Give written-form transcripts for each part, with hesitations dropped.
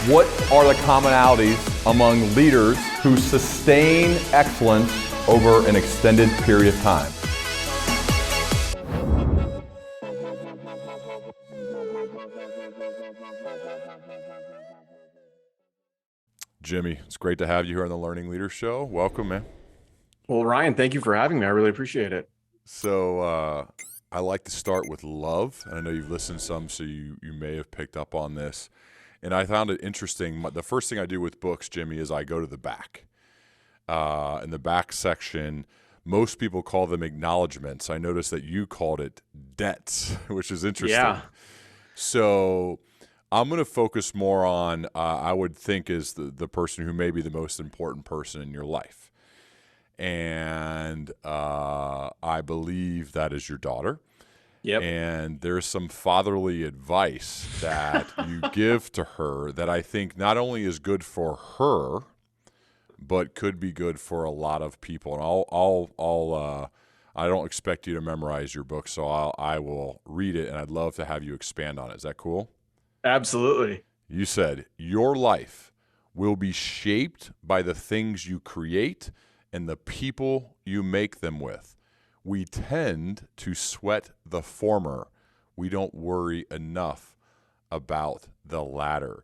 What are the commonalities among leaders who sustain excellence over an extended period of time? Jimmy, it's great to have you here on the Learning Leader Show. Welcome, man. Well, Ryan, thank you for having me. I really appreciate it. So I like to start with love. I know you've listened some, so you may have picked up on this. And I found it interesting. The first thing I do with books, Jimmy, is I go to the back. In the back section, most people call them acknowledgments. I noticed that you called it debts, which is interesting. Yeah. So I'm going to focus more on, I would think, is the person who may be the most important person in your life. And I believe that is your daughter. Yep. And there's some fatherly advice that you give to her that I think not only is good for her, but could be good for a lot of people. And I don't expect you to memorize your book, so I will read it, and I'd love to have you expand on it. Is that cool? Absolutely. You said, your life will be shaped by the things you create and the people you make them with. We tend to sweat the former. We don't worry enough about the latter.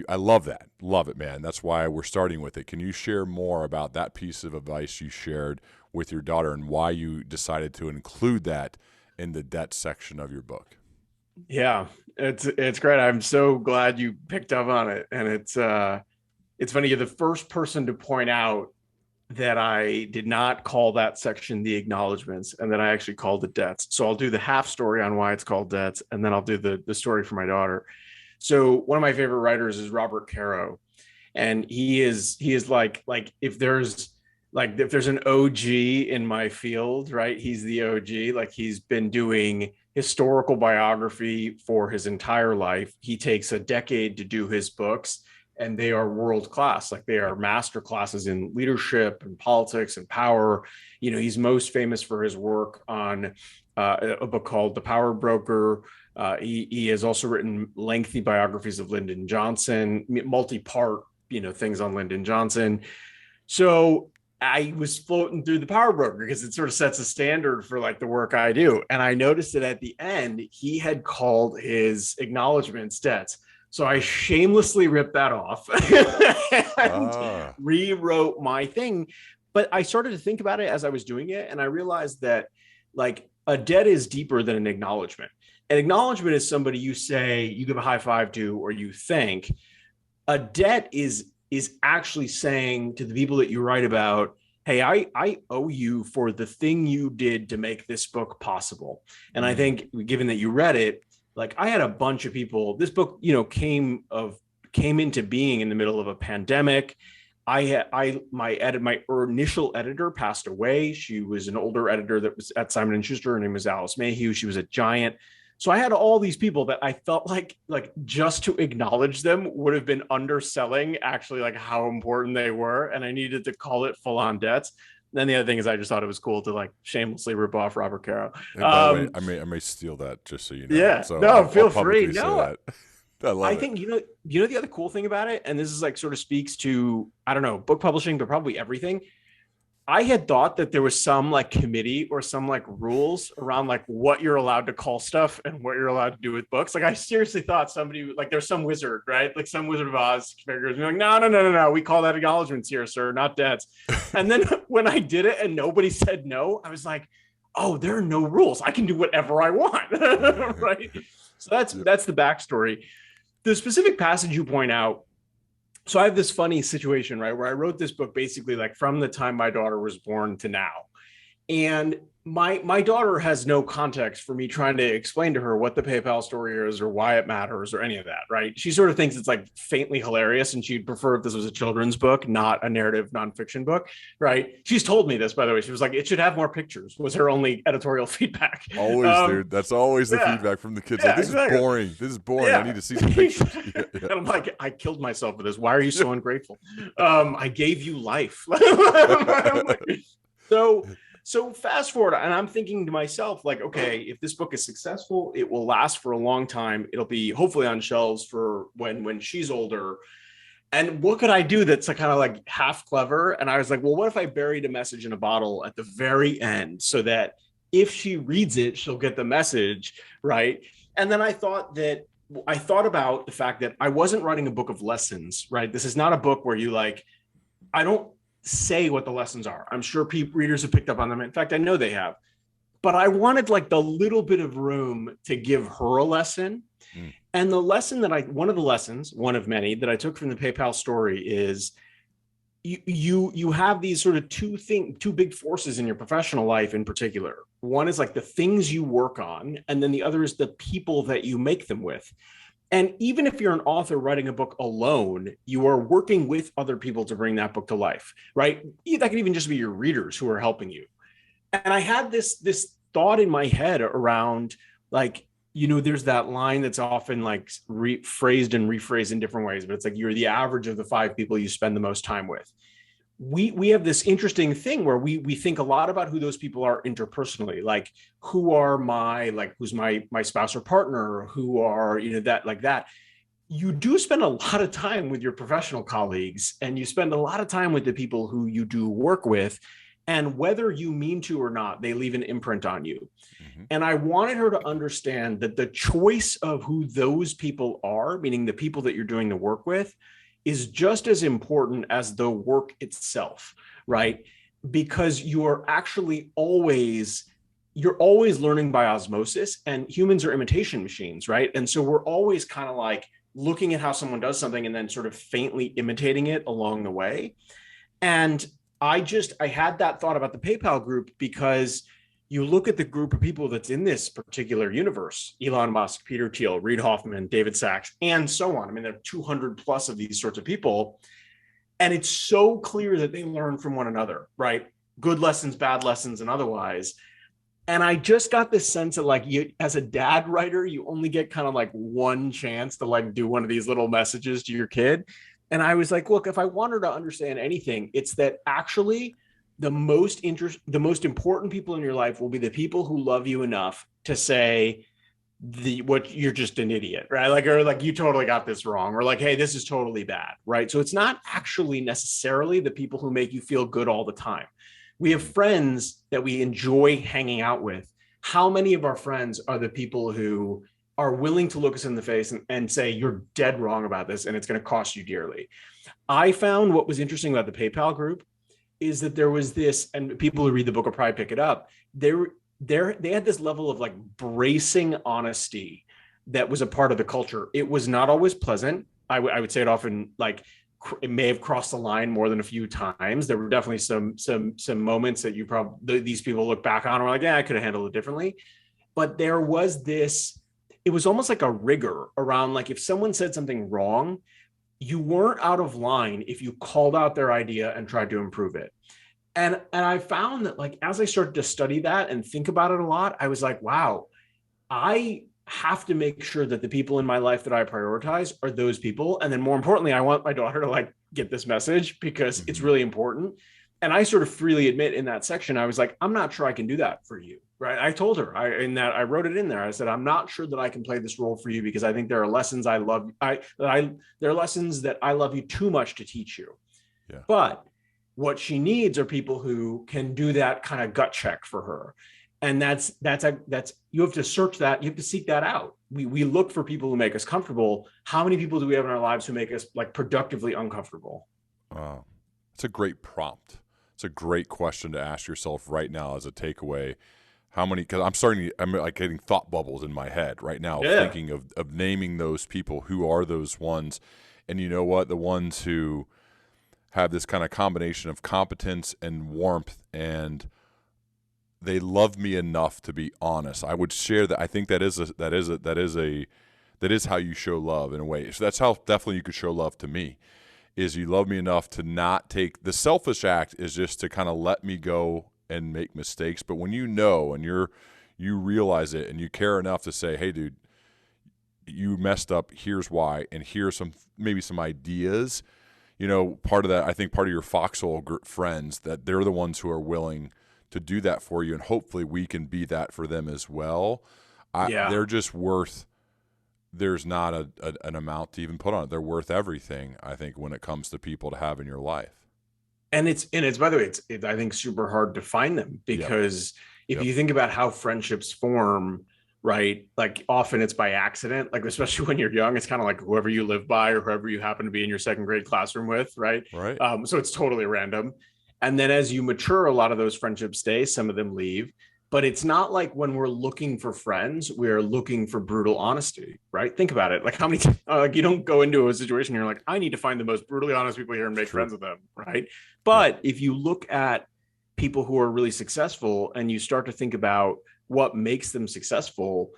I love that. Love it, man. That's why we're starting with it. Can you share more about that piece of advice you shared with your daughter and why you decided to include that in the debt section of your book? Yeah, it's great. I'm so glad you picked up on it. And it's funny, you're the first person to point out that I did not call that section the acknowledgments, and then I actually called it debts. So I'll do the half story on why it's called debts, and then I'll do the story for my daughter. So one of my favorite writers is Robert Caro, and he is like if there's an OG in my field, right? He's the OG. Like, he's been doing historical biography for his entire life. He takes a decade to do his books, and they are world class. Like, they are master classes in leadership and politics and power. You know, he's most famous for his work on a book called The Power Broker. He has also written lengthy biographies of Lyndon Johnson, multi-part, things on Lyndon Johnson. So I was floating through The Power Broker because it sort of sets a standard for like the work I do. And I noticed that at the end, he had called his acknowledgments debts. So I shamelessly ripped that off and rewrote my thing. But I started to think about it as I was doing it. And I realized that, like, a debt is deeper than an acknowledgement. An acknowledgement is somebody you say, you give a high five to, or you thank. A debt is actually saying to the people that you write about, hey, I owe you for the thing you did to make this book possible. And I think, given that you read it, like, I had a bunch of people, this book, came into being in the middle of a pandemic. My initial editor passed away. She was an older editor that was at Simon & Schuster. Her name was Alice Mayhew. She was a giant. So I had all these people that I felt like just to acknowledge them would have been underselling actually like how important they were. And I needed to call it full on debts. Then the other thing is, I just thought it was cool to like shamelessly rip off Robert Caro. By the way, I may steal that, just so you know. Yeah, so no, feel free. No, I think the other cool thing about it, and this is like sort of speaks to, I don't know, book publishing, but probably everything. I had thought that there was some like committee or some like rules around like what you're allowed to call stuff and what you're allowed to do with books. Like, I seriously thought somebody, like, there's some wizard, right? Like some Wizard of Oz figures, like, no. We call that acknowledgments here, sir, not debts. And then when I did it and nobody said no, I was like, oh, there are no rules. I can do whatever I want. Right. So that's the backstory. The specific passage you point out. So I have this funny situation, right, where I wrote this book basically like from the time my daughter was born to now. And my daughter has no context for me trying to explain to her what the PayPal story is or why it matters or any of that, right? She sort of thinks it's like faintly hilarious, and she'd prefer if this was a children's book, not a narrative nonfiction book, right? She's told me this, by the way. She was like, it should have more pictures, was her only editorial feedback. Always, dude. That's always the feedback from the kids. Yeah, like, this exactly. is boring. This is boring. Yeah. I need to see some pictures. Yeah. And I'm like, I killed myself for this. Why are you so ungrateful? I gave you life. So So fast forward, and I'm thinking to myself, like, okay, if this book is successful, it will last for a long time. It'll be hopefully on shelves for when she's older. And what could I do that's kind of like half clever? And I was like, well, what if I buried a message in a bottle at the very end so that if she reads it, she'll get the message, right? And then I thought about the fact that I wasn't writing a book of lessons, right? This is not a book where you like, I don't say what the lessons are. I'm sure readers have picked up on them. In fact, I know they have. But I wanted like the little bit of room to give her a lesson. And the lesson one of many that I took from the PayPal story is you have these sort of two big forces in your professional life in particular. One is like the things you work on, and then the other is the people that you make them with. And even if you're an author writing a book alone, you are working with other people to bring that book to life, right? That could even just be your readers who are helping you. And I had this thought in my head around like, there's that line that's often like phrased and rephrased in different ways, but it's like you're the average of the 5 people you spend the most time with. We have this interesting thing where we think a lot about who those people are interpersonally, like who's my spouse or partner, who are, that like that. You do spend a lot of time with your professional colleagues, and you spend a lot of time with the people who you do work with. And whether you mean to or not, they leave an imprint on you. Mm-hmm. And I wanted her to understand that the choice of who those people are, meaning the people that you're doing the work with, is just as important as the work itself, right? Because you're always learning by osmosis, and humans are imitation machines, right? And so we're always kind of like looking at how someone does something and then sort of faintly imitating it along the way. And I had that thought about the PayPal group because you look at the group of people that's in this particular universe, Elon Musk, Peter Thiel, Reid Hoffman, David Sachs, and so on. I mean, there are 200 plus of these sorts of people. And it's so clear that they learn from one another, right? Good lessons, bad lessons, and otherwise. And I just got this sense that like as a dad writer, you only get kind of like one chance to like do one of these little messages to your kid. And I was like, look, if I want her to understand anything, it's that actually the most important people in your life will be the people who love you enough to say you're just an idiot, right? Like, or like, you totally got this wrong, or like, hey, this is totally bad, right? So it's not actually necessarily the people who make you feel good all the time. We have friends that we enjoy hanging out with. How many of our friends are the people who are willing to look us in the face and say, you're dead wrong about this, and it's going to cost you dearly? I found what was interesting about the PayPal group is that there was this, and people who read the book will probably pick it up, they had this level of like bracing honesty that was a part of the culture. It was not always pleasant. I would say it often, like, it may have crossed the line more than a few times. There were definitely some moments that these people look back on and were like, yeah, I could have handled it differently. But there was this, it was almost like a rigor around, like, if someone said something wrong, you weren't out of line if you called out their idea and tried to improve it. And I found that, like, as I started to study that and think about it a lot, I was like, wow, I have to make sure that the people in my life that I prioritize are those people. And then more importantly, I want my daughter to like get this message because it's really important. And I sort of freely admit in that section, I was like, I'm not sure I can do that for you. Right. I told her I wrote it in there. I said, I'm not sure that I can play this role for you because I think there are lessons there are lessons that I love you too much to teach you. Yeah. But what she needs are people who can do that kind of gut check for her. And that's you have to search that. You have to seek that out. We look for people who make us comfortable. How many people do we have in our lives who make us like productively uncomfortable? It's a great prompt. It's a great question to ask yourself right now as a takeaway. How many? Because I'm like getting thought bubbles in my head right now, thinking of naming those people. Who are those ones? And you know what? The ones who have this kind of combination of competence and warmth, and they love me enough to be honest. I would share that. I think that is how you show love in a way. So that's how definitely you could show love to me. Is you love me enough to not take the selfish act is just to kind of let me go and make mistakes. But when you know and you realize it and you care enough to say, hey, dude, you messed up. Here's why, and here's maybe some ideas. You know, part of that, I think part of your foxhole friends, that they're the ones who are willing to do that for you, and hopefully we can be that for them as well. Yeah. They're just worth. There's not an amount to even put on it. They're worth everything, I think, when it comes to people to have in your life. And it's by the way, it's I think super hard to find them, because if you think about how friendships form, right? Like often it's by accident, like especially when you're young, it's kind of like whoever you live by or whoever you happen to be in your second grade classroom with, right? Right. So it's totally random. And then as you mature, a lot of those friendships stay, some of them leave. But it's not like when we're looking for friends, we're looking for brutal honesty, right? Think about it. Like how many, like you don't go into a situation, you're like, I need to find the most brutally honest people here and make friends with them, right? But if you look at people who are really successful and you start to think about what makes them successful,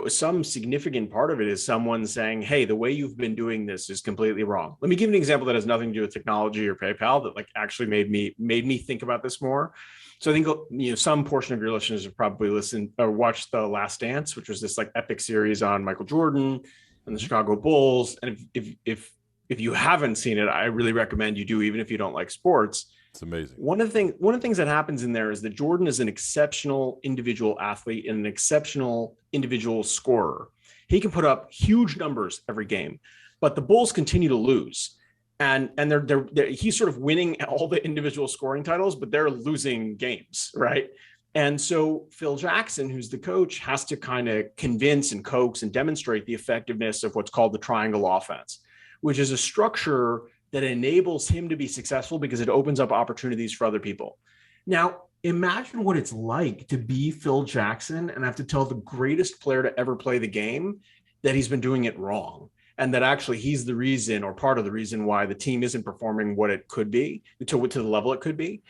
some significant part of it is someone saying, hey, the way you've been doing this is completely wrong. Let me give an example that has nothing to do with technology or PayPal that like actually made me think about this more. So I think, some portion of your listeners have probably listened or watched The Last Dance, which was this like epic series on Michael Jordan and the Chicago Bulls. And if you haven't seen it, I really recommend you do, even if you don't like sports. It's amazing. One of the things that happens in there is that Jordan is an exceptional individual athlete and an exceptional individual scorer. He can put up huge numbers every game, but the Bulls continue to lose. And they're he's sort of winning all the individual scoring titles, but they're losing games, right? And so Phil Jackson, who's the coach, has to kind of convince and coax and demonstrate the effectiveness of what's called the triangle offense, which is a structure that enables him to be successful because it opens up opportunities for other people. Now, imagine what it's like to be Phil Jackson and have to tell the greatest player to ever play the game that he's been doing it wrong, and that actually he's the reason or part of the reason why the team isn't performing what it could be to the level it could be.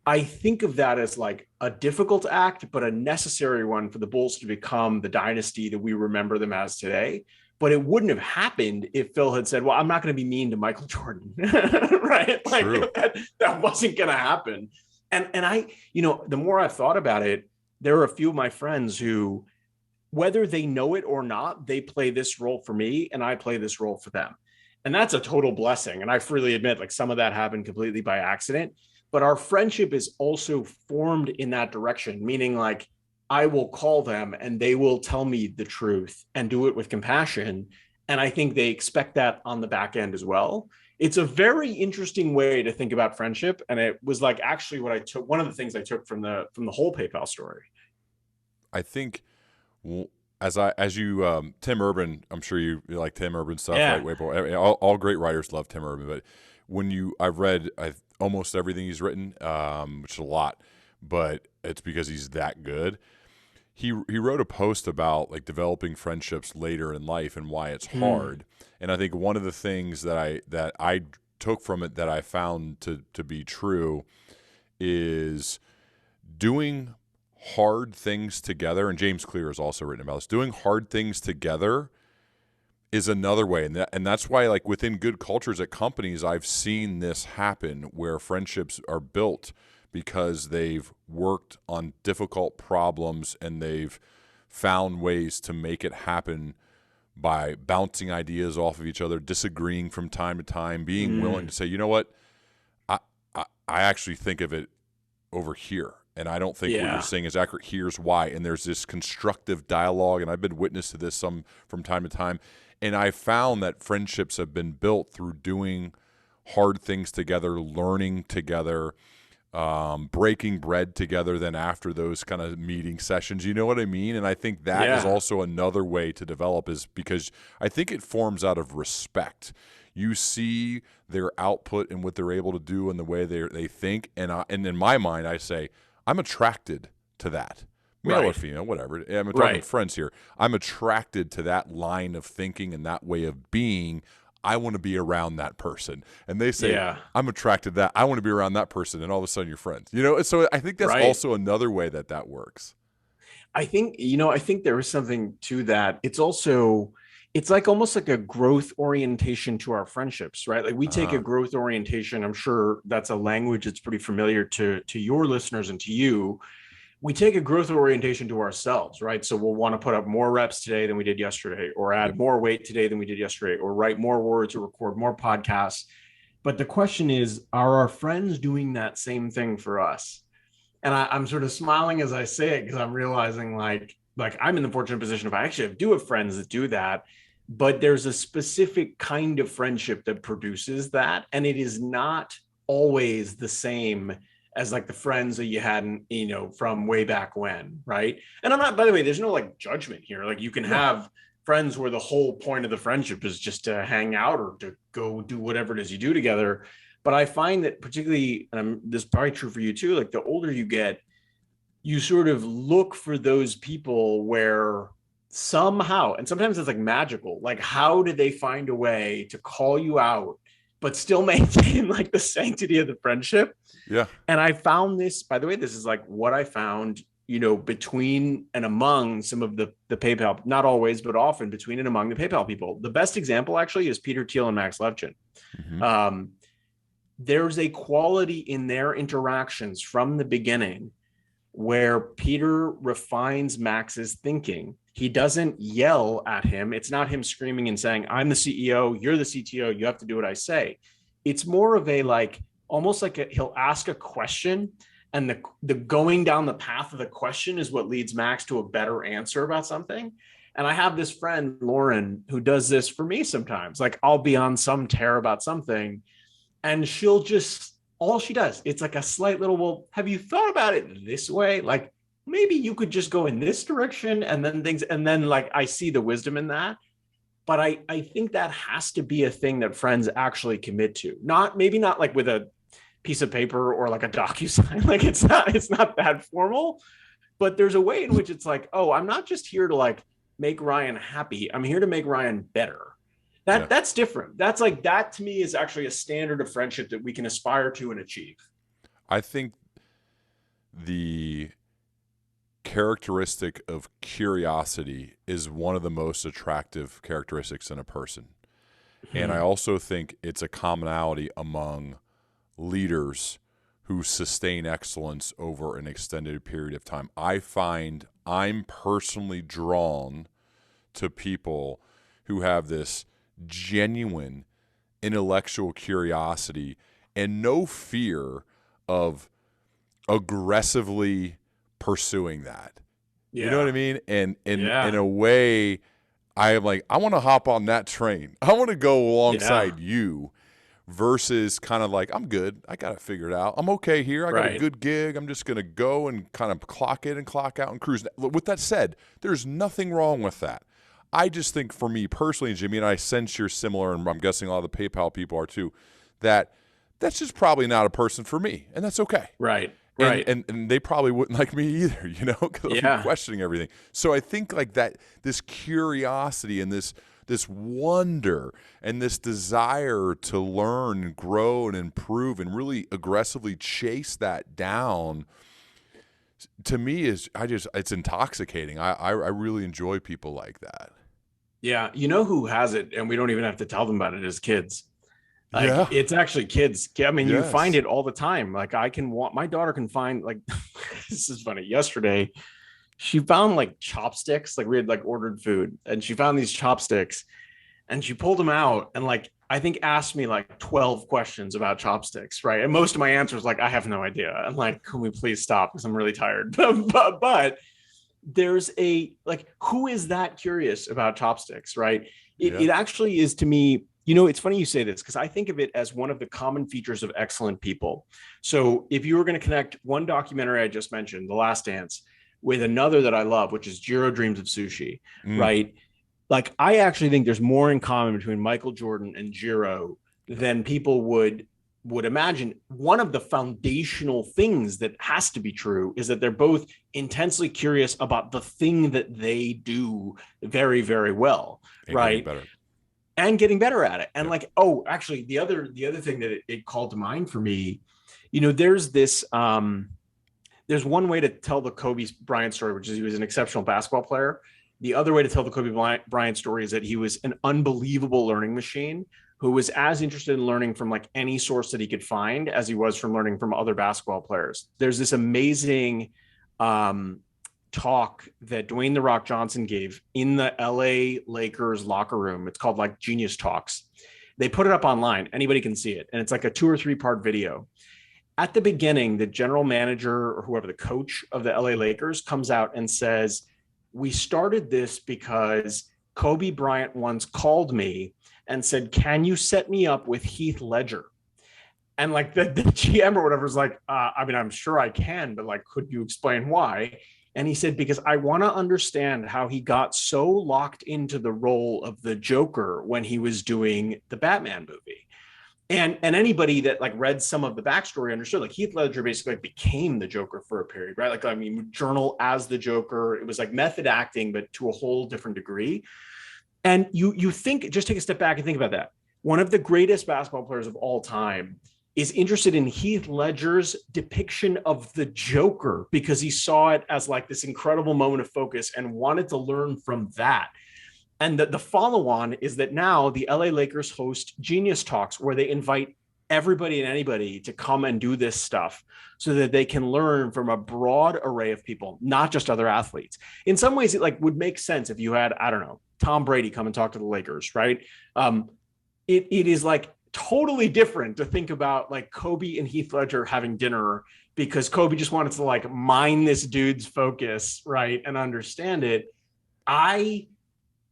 I think of that as like a difficult act, but a necessary one for the Bulls to become the dynasty that we remember them as today. But it wouldn't have happened if Phil had said, well, I'm not going to be mean to Michael Jordan, right? Like that wasn't going to happen. And I, the more I've thought about it, there are a few of my friends who, whether they know it or not, they play this role for me and I play this role for them. And that's a total blessing. And I freely admit, like some of that happened completely by accident, but our friendship is also formed in that direction, meaning like I will call them and they will tell me the truth and do it with compassion. And I think they expect that on the back end as well. It's a very interesting way to think about friendship. And it was like actually what I took, one of the things I took from the whole PayPal story. I think Tim Urban, I'm sure you like Tim Urban stuff, Yeah. right? All great writers love Tim Urban, but I've read almost everything he's written, which is a lot, but it's because he's that good. He wrote a post about like developing friendships later in life and why it's hard. And I think one of the things that I took from it that I found to be true is doing hard things together, and James Clear has also written about this. Doing hard things together is another way, and that's why, like within good cultures at companies, I've seen this happen where friendships are built because they've worked on difficult problems and they've found ways to make it happen by bouncing ideas off of each other, disagreeing from time to time, being willing to say, you know what, I actually think of it over here. And I don't think what you're saying is accurate. Here's why. And there's this constructive dialogue, and I've been witness to this some from time to time. And I found that friendships have been built through doing hard things together, learning together, breaking bread together then after those kind of meeting sessions. You know what I mean? And I think that is also another way to develop, is because I think it forms out of respect. You see their output and what they're able to do and the way they think. And in my mind, I say, I'm attracted to that. Male or female, whatever. I'm talking friends here. I'm attracted to that line of thinking and that way of being. I want to be around that person. And they say, I'm attracted to that. I want to be around that person. And all of a sudden you're friends. So I think that's also another way that works. I think there is something to that. It's like almost like a growth orientation to our friendships, right? Like we take a growth orientation. I'm sure that's a language that's pretty familiar to your listeners and to you. We take a growth orientation to ourselves, right? So we'll want to put up more reps today than we did yesterday, or add more weight today than we did yesterday, or write more words or record more podcasts. But the question is, are our friends doing that same thing for us? And I'm sort of smiling as I say it because I'm realizing like I'm in the fortunate position of I actually do have friends that do that, but there's a specific kind of friendship that produces that, and it is not always the same as like the friends that you had, from way back when, right? And I'm not, by the way, there's no like judgment here. Like you can have friends where the whole point of the friendship is just to hang out or to go do whatever it is you do together. But I find that particularly, and this is probably true for you too, like the older you get, you sort of look for those people where somehow, and sometimes it's like magical, like how did they find a way to call you out, but still maintain like the sanctity of the friendship? Yeah. And I found this, by the way, this is like what I found, between and among some of the PayPal, not always, but often between and among the PayPal people. The best example actually is Peter Thiel and Max Levchin. There's a quality in their interactions from the beginning where Peter refines Max's thinking. He doesn't yell at him. It's not him screaming and saying, I'm the CEO, you're the CTO, you have to do what I say. It's more of a like, almost like he'll ask a question, and the going down the path of the question is what leads Max to a better answer about something. And I have this friend, Lauren, who does this for me sometimes. Like I'll be on some tear about something, and she'll just, all she does, it's like a slight little, well, have you thought about it this way? Like maybe you could just go in this direction, and then like I see the wisdom in that. But I think that has to be a thing that friends actually commit to. Maybe not like with a piece of paper or like a DocuSign. Like it's not that formal, but there's a way in which it's like, oh, I'm not just here to like make Ryan happy. I'm here to make Ryan better. That's different. That's like, that to me is actually a standard of friendship that we can aspire to and achieve. I think the characteristic of curiosity is one of the most attractive characteristics in a person. And I also think it's a commonality among leaders who sustain excellence over an extended period of time. I find I'm personally drawn to people who have this genuine intellectual curiosity and no fear of aggressively pursuing that. Yeah. You know what I mean? And in a way, I am like, I want to hop on that train. I want to go alongside you, versus kind of like, I'm good. I got it figured out. I'm okay here. I got a good gig. I'm just going to go and kind of clock in and clock out and cruise. With that said, there's nothing wrong with that. I just think for me personally, Jimmy, and I sense you're similar, and I'm guessing a lot of the PayPal people are too, that's just probably not a person for me, and that's okay. Right. And they probably wouldn't like me either, because I'm questioning everything. So I think like that, this curiosity and this wonder and this desire to learn and grow and improve and really aggressively chase that down, to me it's intoxicating. I really enjoy people like that. Yeah. You know who has it, and we don't even have to tell them about it, is kids. Like it's actually kids. I mean, you find it all the time. Like my daughter can find like, this is funny. Yesterday, she found like chopsticks. Like we had like ordered food, and she found these chopsticks, and she pulled them out and like, I think asked me like 12 questions about chopsticks. Right. And most of my answers, like, I have no idea. I'm like, can we please stop? Because I'm really tired. But there's like, who is that curious about chopsticks? Right. It actually is, to me. It's funny you say this, because I think of it as one of the common features of excellent people. So if you were going to connect one documentary I just mentioned, The Last Dance, with another that I love, which is Jiro Dreams of Sushi, right? Like, I actually think there's more in common between Michael Jordan and Jiro than people would imagine. One of the foundational things that has to be true is that they're both intensely curious about the thing that they do very, very well, right? And getting better at it. And like, oh, actually, the other thing that it called to mind for me, there's this, there's one way to tell the Kobe Bryant story, which is he was an exceptional basketball player. The other way to tell the Kobe Bryant story is that he was an unbelievable learning machine who was as interested in learning from like any source that he could find as he was from learning from other basketball players. There's this amazing talk that Dwayne "The Rock" Johnson gave in the LA Lakers locker room. It's called like Genius Talks. They put it up online. Anybody can see it. And it's like a 2 or 3 part video. at the beginning, the general manager or whoever, the coach of the LA Lakers, comes out and says, we started this because Kobe Bryant once called me and said, can you set me up with Heath Ledger? And like the GM or whatever is like, I mean, I'm sure I can, but like, could you explain why? And he said, because I want to understand how he got so locked into the role of the Joker when he was doing the Batman movie. And anybody that like read some of the backstory understood like Heath Ledger basically like became the Joker for a period, right? Like, I mean, journal as the Joker. It was like method acting, but to a whole different degree. And you think, just take a step back and think about that. One of the greatest basketball players of all time is interested in Heath Ledger's depiction of the Joker because he saw it as like this incredible moment of focus and wanted to learn from that. And the follow-on is that now the LA Lakers host Genius Talks, where they invite everybody and anybody to come and do this stuff so that they can learn from a broad array of people, not just other athletes. In some ways, it like would make sense if you had, I don't know, Tom Brady come and talk to the Lakers, right? It is like totally different to think about like Kobe and Heath Ledger having dinner because Kobe just wanted to like mine this dude's focus, right? And understand it. I,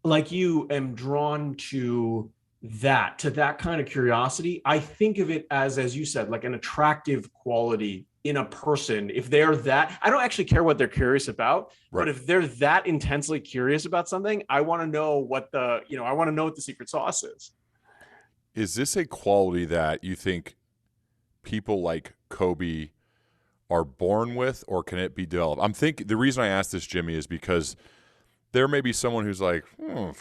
like you, am drawn to that kind of curiosity. I think of it as you said, like an attractive quality in a person. If they're that, I don't actually care what they're curious about, Right. but if they're that intensely curious about something, I want to know what the secret sauce is. Is this a quality that you think people like Kobe are born with, or can it be developed? The reason I ask this, Jimmy, is because there may be someone who's like, I'm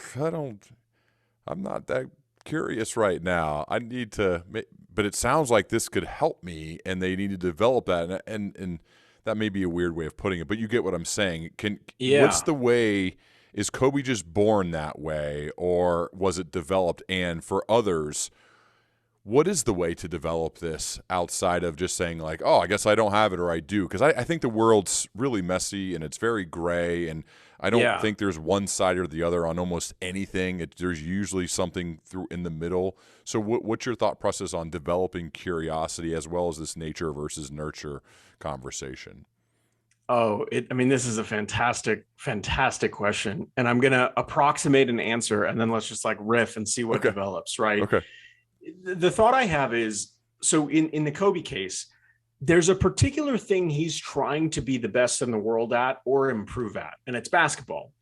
not that curious right now. I need to, but it sounds like this could help me, and they need to develop that. And that may be a weird way of putting it, but you get what I'm saying. What's the way? Is Kobe just born that way, or was it developed? And for others, what is the way to develop this outside of just saying like, oh, I guess I don't have it or I do? Because I think the world's really messy and it's very gray, and I don't think there's one side or the other on almost anything. There's usually something in the middle. So what's your thought process on developing curiosity as well as this nature versus nurture conversation? Oh, this is a fantastic, fantastic question. And I'm going to approximate an answer and then let's just like riff and see what develops, right? Okay. The thought I have is, so in the Kobe case, there's a particular thing he's trying to be the best in the world at or improve at, and it's basketball.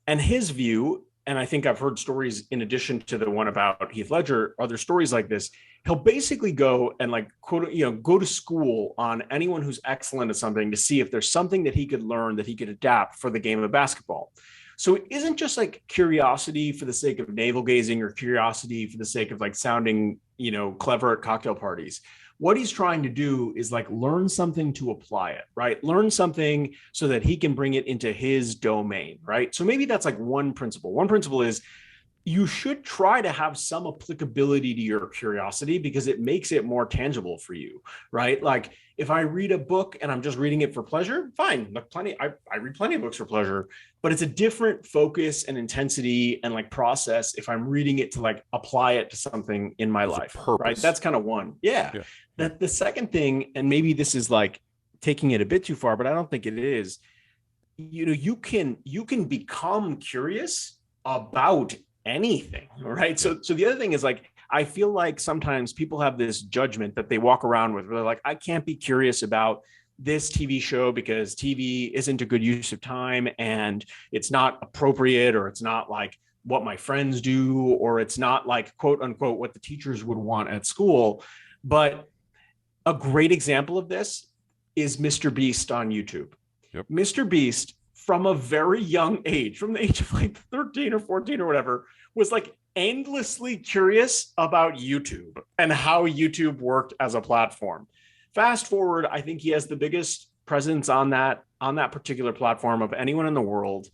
And his view, and I think I've heard stories in addition to the one about Heath Ledger, other stories like this, he'll basically go and like go to school on anyone who's excellent at something to see if there's something that he could learn that he could adapt for the game of basketball. So it isn't just like curiosity for the sake of navel gazing or curiosity for the sake of like sounding, clever at cocktail parties. What he's trying to do is like learn something to apply it, right? Learn something so that he can bring it into his domain, right? So maybe that's like one principle. One principle is you should try to have some applicability to your curiosity because it makes it more tangible for you, right? Like if I read a book and I'm just reading it for pleasure, fine. Look, I read plenty of books for pleasure, but it's a different focus and intensity and like process if I'm reading it to like apply it to something in my life, right? That's kind of one. Yeah. That the second thing, and maybe this is like taking it a bit too far, but I don't think it is, you can become curious about anything, right? So the other thing is like, I feel like sometimes people have this judgment that they walk around with where they're like, I can't be curious about this TV show because TV isn't a good use of time and it's not appropriate, or it's not like what my friends do, or it's not like quote unquote what the teachers would want at school. But a great example of this is Mr. Beast on YouTube. Yep. Mr. Beast, from a very young age, from the age of like 13 or 14 or whatever, was like endlessly curious about YouTube and how YouTube worked as a platform. Fast forward, I think he has the biggest presence on that particular platform of anyone in the world.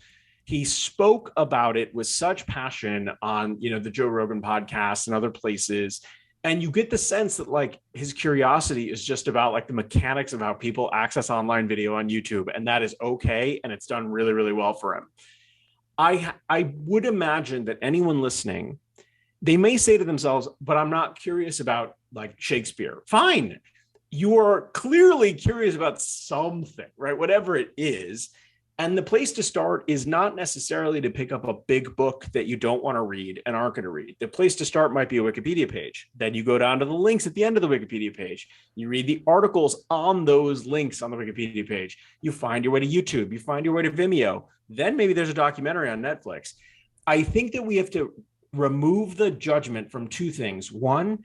He spoke about it with such passion on, the Joe Rogan podcast and other places. And you get the sense that like his curiosity is just about like the mechanics of how people access online video on YouTube. And that is okay. And it's done really, really well for him. I would imagine that anyone listening, they may say to themselves, but I'm not curious about like Shakespeare. Fine. you are clearly curious about something, right? Whatever it is. And the place to start is not necessarily to pick up a big book that you don't want to read and aren't going to read. The place to start might be a Wikipedia page. Then you go down to the links at the end of the Wikipedia page. You read the articles on those links on the Wikipedia page. You find your way to YouTube. You find your way to Vimeo. Then maybe there's a documentary on Netflix. I think that we have to remove the judgment from two things. One,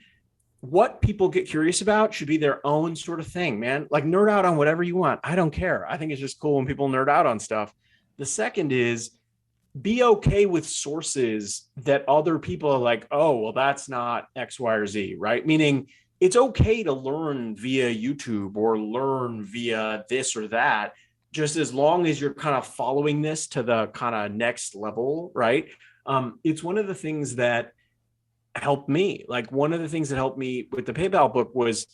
what people get curious about should be their own sort of thing, man. Like nerd out on whatever you want. I don't care. I think it's just cool when people nerd out on stuff. The second is be okay with sources that other people are like, oh, well, that's not X, Y, or Z, right? Meaning it's okay to learn via YouTube or learn via this or that, just as long as you're kind of following this to the kind of next level, right? It's one of the things that helped me. Like one of the things that helped me with the PayPal book was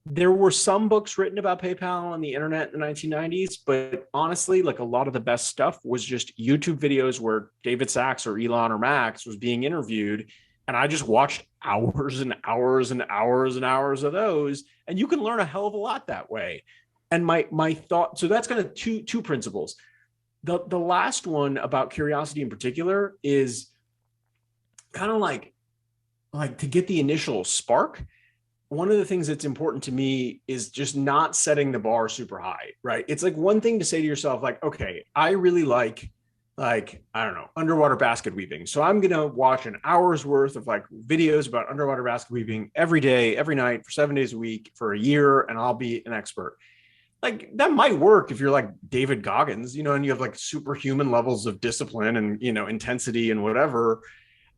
there were some books written about PayPal on the internet in the 1990s, but honestly, like a lot of the best stuff was just YouTube videos where David Sachs or Elon or Max was being interviewed. And I just watched hours and hours and hours and hours of those. And you can learn a hell of a lot that way. And my thought, so that's kind of two principles. The last one about curiosity in particular is kind of like to get the initial spark. One of the things that's important to me is just not setting the bar super high, right? It's like one thing to say to yourself, like, okay, I really like, I don't know, underwater basket weaving. So I'm going to watch an hour's worth of like videos about underwater basket weaving every day, every night for 7 days a week for a year, and I'll be an expert. Like that might work if you're like David Goggins, you know, and you have like superhuman levels of discipline and, you know, intensity and whatever.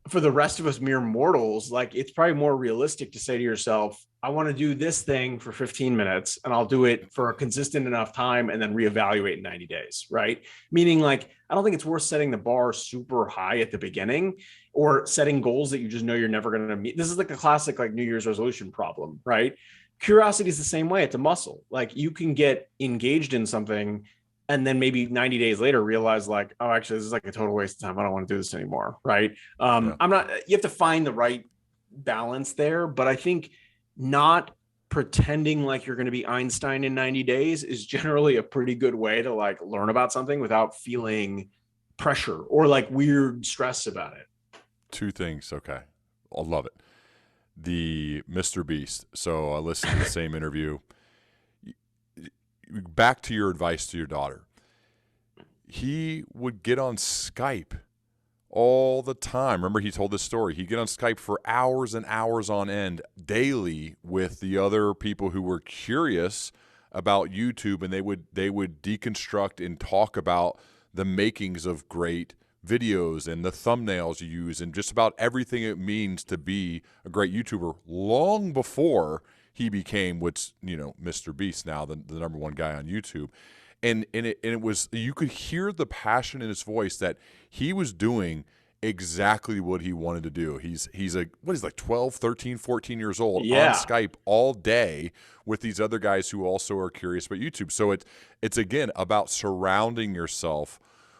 For the rest of us mere mortals, like it's probably more realistic to say to yourself, I want to do this thing for 15 minutes and I'll do it for a consistent enough time and then reevaluate in 90 days, right? Meaning like, I don't think it's worth setting the bar super high at the beginning or setting goals that you just know you're never going to meet. This is like a classic like New Year's resolution problem, right? Curiosity is the same way. It's a muscle. Like you can get engaged in something and then maybe 90 days later realize like, oh, actually, this is like a total waste of time. I don't want to do this anymore, right? You have to find the right balance there. But I think not pretending like you're going to be Einstein in 90 days is generally a pretty good way to like learn about something without feeling pressure or like weird stress about it. Two things. Okay. I love it. The Mr. Beast. So I listened to the same interview. Back to your advice to your daughter. He would get on Skype all the time. Remember, he told this story. He'd get on Skype for hours and hours on end daily with the other people who were curious about YouTube, and they would deconstruct and talk about the makings of great videos and the thumbnails you use and just about everything it means to be a great YouTuber long before he became what's, you know, Mr. Beast now, the number one guy on YouTube. And it was, you could hear the passion in his voice that he was doing exactly what he wanted to do. He's like 12, 13, 14 years old on Skype all day with these other guys who also are curious about YouTube. So it's again about surrounding yourself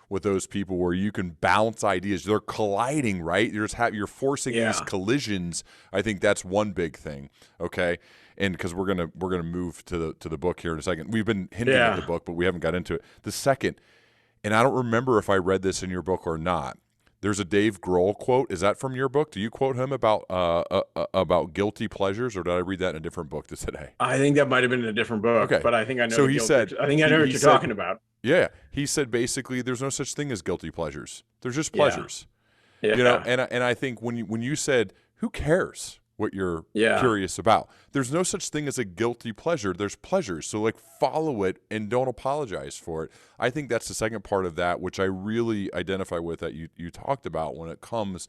with those people where you can bounce ideas. They're colliding, right? You're forcing these collisions. I think that's one big thing. Okay. And because we're gonna move to the book here in a second. We've been hinting at the book, but we haven't got into it. The second, and I don't remember if I read this in your book or not. There's a Dave Grohl quote. Is that from your book? Do you quote him about guilty pleasures, or did I read that in a different book today? I think that might have been in a different book. Okay, but I think I know. So he said, I think I know what you're talking about. Yeah, he said basically, there's no such thing as guilty pleasures. There's just pleasures. Yeah. You know, and I think when you said, who cares what you're curious about? There's no such thing as a guilty pleasure. There's pleasures. So like follow it and don't apologize for it. I think that's the second part of that, which I really identify with that you talked about when it comes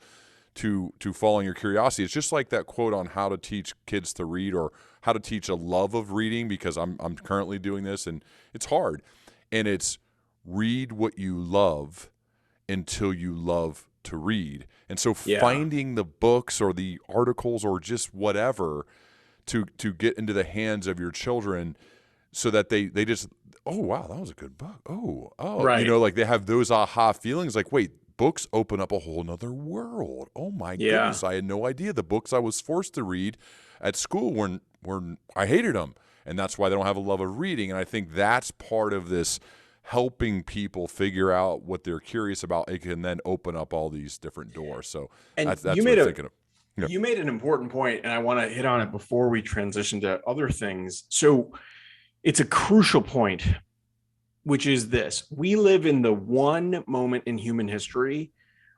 to following your curiosity. It's just like that quote on how to teach kids to read or how to teach a love of reading, because I'm currently doing this and it's hard. And it's read what you love until you love to read. And so finding the books or the articles or just whatever to get into the hands of your children so that they just, oh, wow, that was a good book. Oh, right. You know, like they have those aha feelings like, wait, books open up a whole nother world. Oh my goodness. I had no idea. The books I was forced to read at school were I hated them. and that's why they don't have a love of reading. And I think that's part of this helping people figure out what they're curious about. It can then open up all these different doors. So And that's you what made I'm a thinking of. Yeah. you made an important point, and I want to hit on it before we transition to other things. So it's a crucial point, which is this: we live in the one moment in human history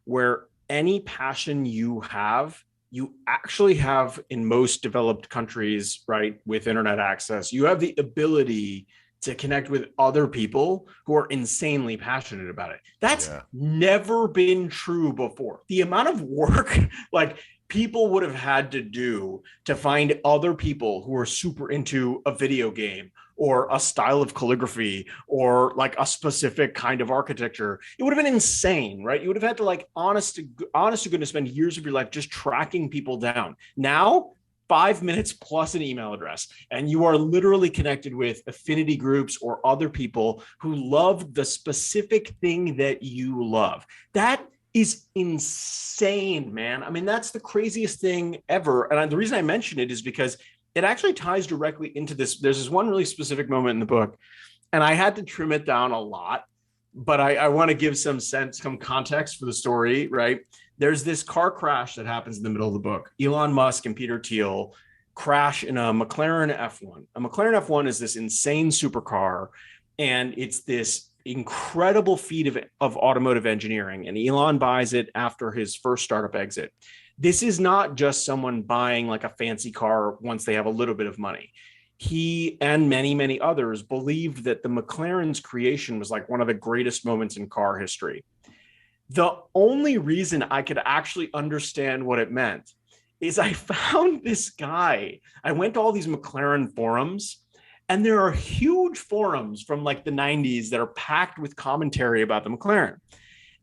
where any passion you have, you actually have in most developed countries, right? With internet access, you have the ability to connect with other people who are insanely passionate about it. That's never been true before. The amount of work like people would have had to do to find other people who are super into a video game or a style of calligraphy or like a specific kind of architecture, it would have been insane, right? You would have had to like honest to goodness spend years of your life just tracking people down. Now 5 minutes plus an email address, and you are literally connected with affinity groups or other people who love the specific thing that you love. That is insane, man. I mean, that's the craziest thing ever. And the reason I mention it is because it actually ties directly into this. There's this one really specific moment in the book, and I had to trim it down a lot, but I want to give some context for the story, right? There's this car crash that happens in the middle of the book. Elon Musk and Peter Thiel crash in a McLaren F1. A McLaren F1 is this insane supercar, and it's this incredible feat of automotive engineering. And Elon buys it after his first startup exit. This is not just someone buying like a fancy car once they have a little bit of money. He and many, many others believed that the McLaren's creation was like one of the greatest moments in car history. The only reason I could actually understand what it meant is I found this guy. I went to all these McLaren forums, and there are huge forums from like the 90s that are packed with commentary about the McLaren.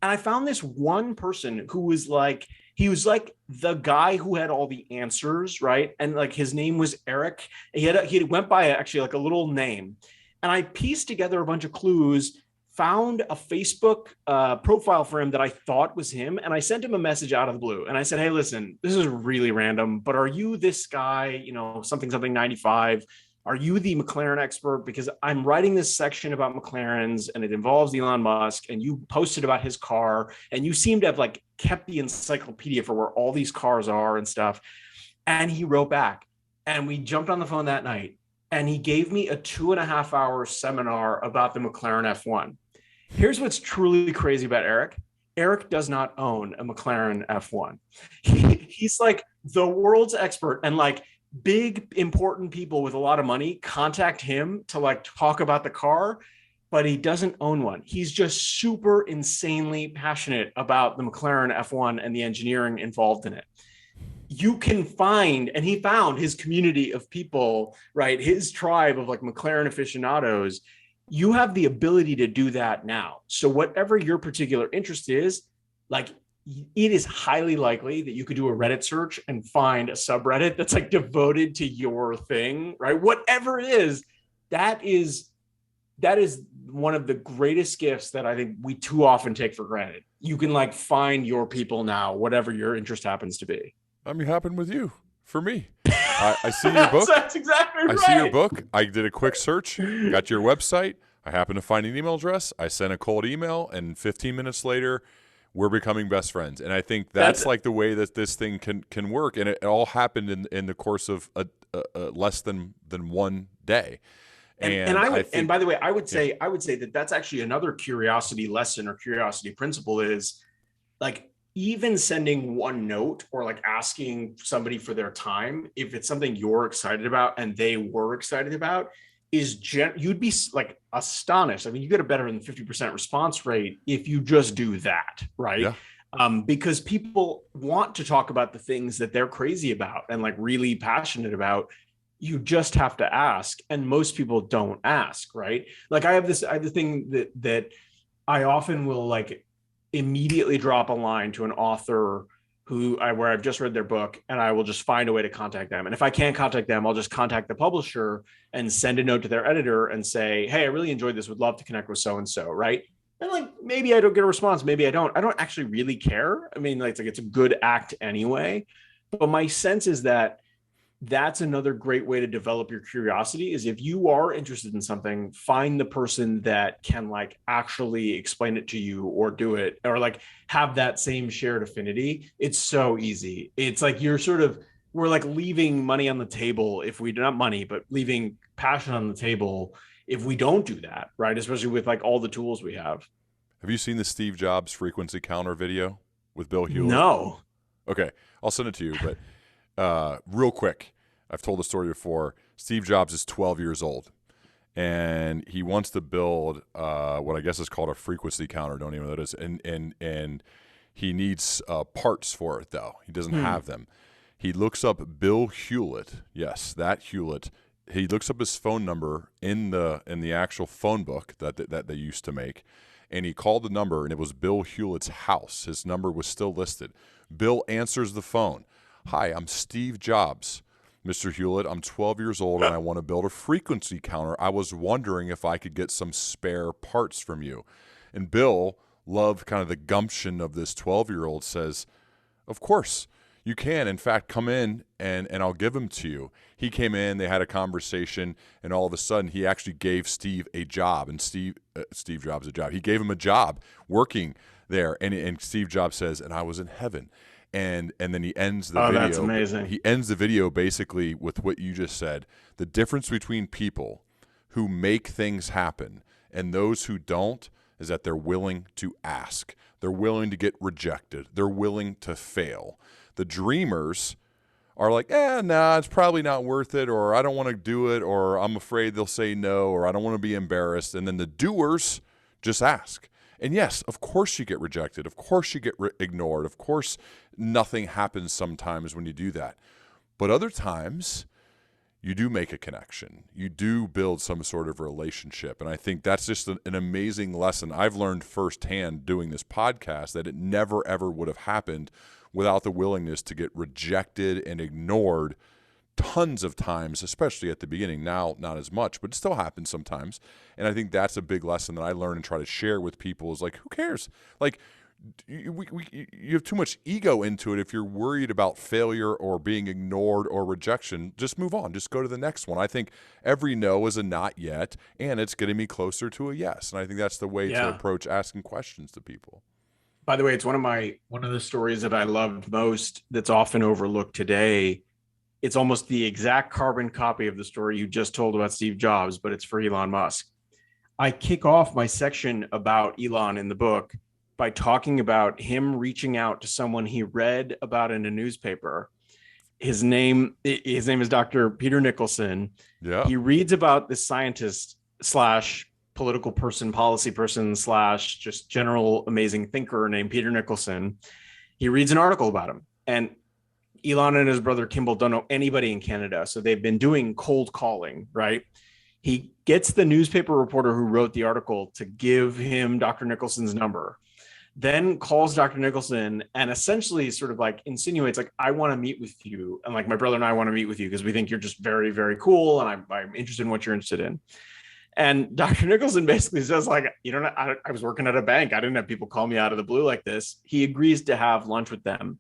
And I found this one person who was like, he was like the guy who had all the answers, right? And like his name was Eric. He went by actually like a little name. And I pieced together a bunch of clues, found a Facebook profile for him that I thought was him. And I sent him a message out of the blue. And I said, hey, listen, this is really random, but are you this guy, you know, something 95? Are you the McLaren expert? Because I'm writing this section about McLarens and it involves Elon Musk, and you posted about his car, and you seem to have like kept the encyclopedia for where all these cars are and stuff. And he wrote back, and we jumped on the phone that night, and he gave me a 2.5-hour seminar about the McLaren F1. Here's what's truly crazy about Eric. Eric does not own a McLaren F1. He's like the world's expert, and like big important people with a lot of money contact him to like talk about the car, but he doesn't own one. He's just super insanely passionate about the McLaren F1 and the engineering involved in it. You can find, and he found his community of people, right? His tribe of like McLaren aficionados. You have the ability to do that now. So whatever your particular interest is, like, it is highly likely that you could do a Reddit search and find a subreddit that's like devoted to your thing, right? Whatever it is, that is one of the greatest gifts that I think we too often take for granted. You can like find your people now, whatever your interest happens to be. I mean, happened with you for me. I see your book. That's exactly right. I see your book. I did a quick search, got your website. I happened to find an email address. I sent a cold email, and 15 minutes later, we're becoming best friends. And I think that's like the way that this thing can work. And it all happened in the course of less than 1 day. And by the way, I would say that that's actually another curiosity lesson or curiosity principle is like, even sending one note or like asking somebody for their time, if it's something you're excited about and they were excited about, you'd be like astonished. I mean, you get a better than 50% response rate if you just do that, right? Yeah. Because people want to talk about the things that they're crazy about and like really passionate about. You just have to ask, and most people don't ask, right? Like I have the thing that I often will like immediately drop a line to an author where I've just read their book, and I will just find a way to contact them. And if I can't contact them, I'll just contact the publisher and send a note to their editor and say, hey, I really enjoyed this. Would love to connect with so-and-so. Right. And like, maybe I don't get a response. Maybe I don't actually really care. I mean, like it's a good act anyway. But my sense is that that's another great way to develop your curiosity is if you are interested in something, find the person that can like actually explain it to you or do it or like have that same shared affinity. It's so easy. It's like we're like leaving money on the table if we do not money, but leaving passion on the table if we don't do that, right? Especially with like all the tools we have. Have you seen the Steve Jobs frequency counter video with Bill Hewlett? No. Okay, I'll send it to you, but real quick, I've told the story before. Steve Jobs is 12 years old, and he wants to build what I guess is called a frequency counter. Don't even know what it is. And he needs parts for it, though. He doesn't have them. He looks up Bill Hewlett. Yes, that Hewlett. He looks up his phone number in the actual phone book that they used to make, and he called the number, and it was Bill Hewlett's house. His number was still listed. Bill answers the phone. Hi, I'm Steve Jobs. Mr. Hewlett, I'm 12 years old and I want to build a frequency counter. I was wondering if I could get some spare parts from you. And Bill, loved kind of the gumption of this 12-year-old, says, of course, you can. In fact, come in and I'll give them to you. He came in, they had a conversation, and all of a sudden he actually gave Steve a job, and Steve Jobs a job. He gave him a job working there, and Steve Jobs says, and I was in heaven. And then he ends the video. That's amazing. He ends the video basically with what you just said. The difference between people who make things happen and those who don't is that they're willing to ask. They're willing to get rejected. They're willing to fail. The dreamers are like, nah, it's probably not worth it, or I don't want to do it, or I'm afraid they'll say no, or I don't want to be embarrassed. And then the doers just ask. And yes, of course you get rejected. Of course you get ignored. Of course nothing happens sometimes when you do that. But other times you do make a connection. You do build some sort of relationship. And I think that's just an amazing lesson I've learned firsthand doing this podcast, that it never, ever would have happened without the willingness to get rejected and ignored tons of times, especially at the beginning. Now, not as much, but it still happens sometimes. And I think that's a big lesson that I learn and try to share with people is like, who cares? Like, you have too much ego into it. If you're worried about failure or being ignored or rejection, just move on. Just go to the next one. I think every no is a not yet, and it's getting me closer to a yes. And I think that's the way to approach asking questions to people. By the way, it's one of the stories that I loved most that's often overlooked today. It's almost the exact carbon copy of the story you just told about Steve Jobs, but it's for Elon Musk. I kick off my section about Elon in the book by talking about him reaching out to someone he read about in a newspaper. His name is Dr. Peter Nicholson. Yeah. He reads about this scientist slash political person, policy person slash just general amazing thinker named Peter Nicholson. He reads an article about him, and Elon and his brother Kimball don't know anybody in Canada, so they've been doing cold calling, right? He gets the newspaper reporter who wrote the article to give him Dr. Nicholson's number, then calls Dr. Nicholson and essentially sort of like insinuates like, I want to meet with you. And like, my brother and I want to meet with you because we think you're just very, very cool. And I'm interested in what you're interested in. And Dr. Nicholson basically says like, I was working at a bank. I didn't have people call me out of the blue like this. He agrees to have lunch with them.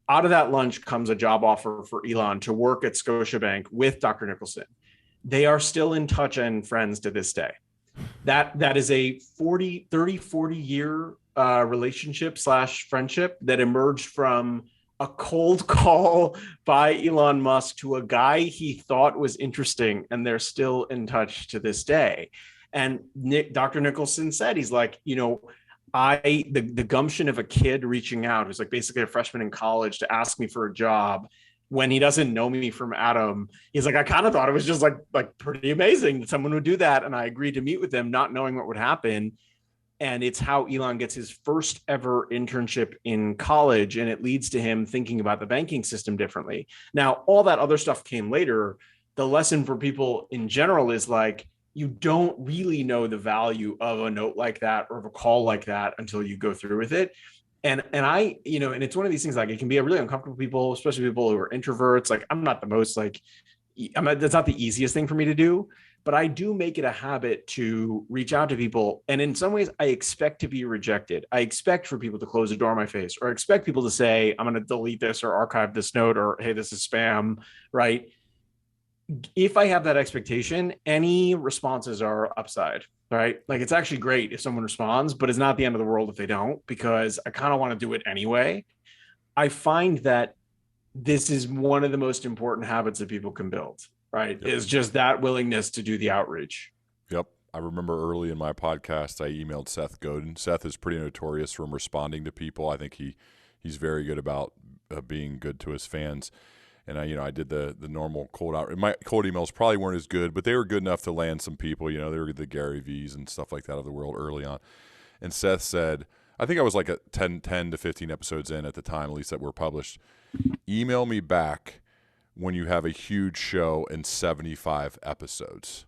Out of that lunch comes a job offer for Elon to work at Scotiabank with Dr. Nicholson. They are still in touch and friends to this day. That is a 40 year relationship / friendship that emerged from a cold call by Elon Musk to a guy he thought was interesting, and they're still in touch to this day. And Dr. Nicholson said, he's like, the gumption of a kid reaching out who's like basically a freshman in college to ask me for a job when he doesn't know me from Adam. He's like, I kind of thought it was just like pretty amazing that someone would do that. And I agreed to meet with them, not knowing what would happen. And it's how Elon gets his first ever internship in college. And it leads to him thinking about the banking system differently. Now, all that other stuff came later. The lesson for people in general is like, you don't really know the value of a note like that or of a call like that until you go through with it. And I, and it's one of these things, like it can be a really uncomfortable for people, especially people who are introverts. Like I'm not the most that's not the easiest thing for me to do, but I do make it a habit to reach out to people. And in some ways, I expect to be rejected. I expect for people to close the door in my face, or I expect people to say, I'm going to delete this or archive this note, or, hey, this is spam, right? If I have that expectation, any responses are upside, right? Like, it's actually great if someone responds, but it's not the end of the world if they don't, because I kind of want to do it anyway. I find that this is one of the most important habits that people can build, right? Yep. Is just that willingness to do the outreach. Yep. I remember early in my podcast, I emailed Seth Godin. Seth is pretty notorious from responding to people. I think he's very good about being good to his fans. And I did the normal cold out. My cold emails probably weren't as good, but they were good enough to land some people. They were the Gary V's and stuff like that of the world early on. And Seth said, I think I was like 10 to 15 episodes in at the time, at least that were published. Email me back when you have a huge show and 75 episodes.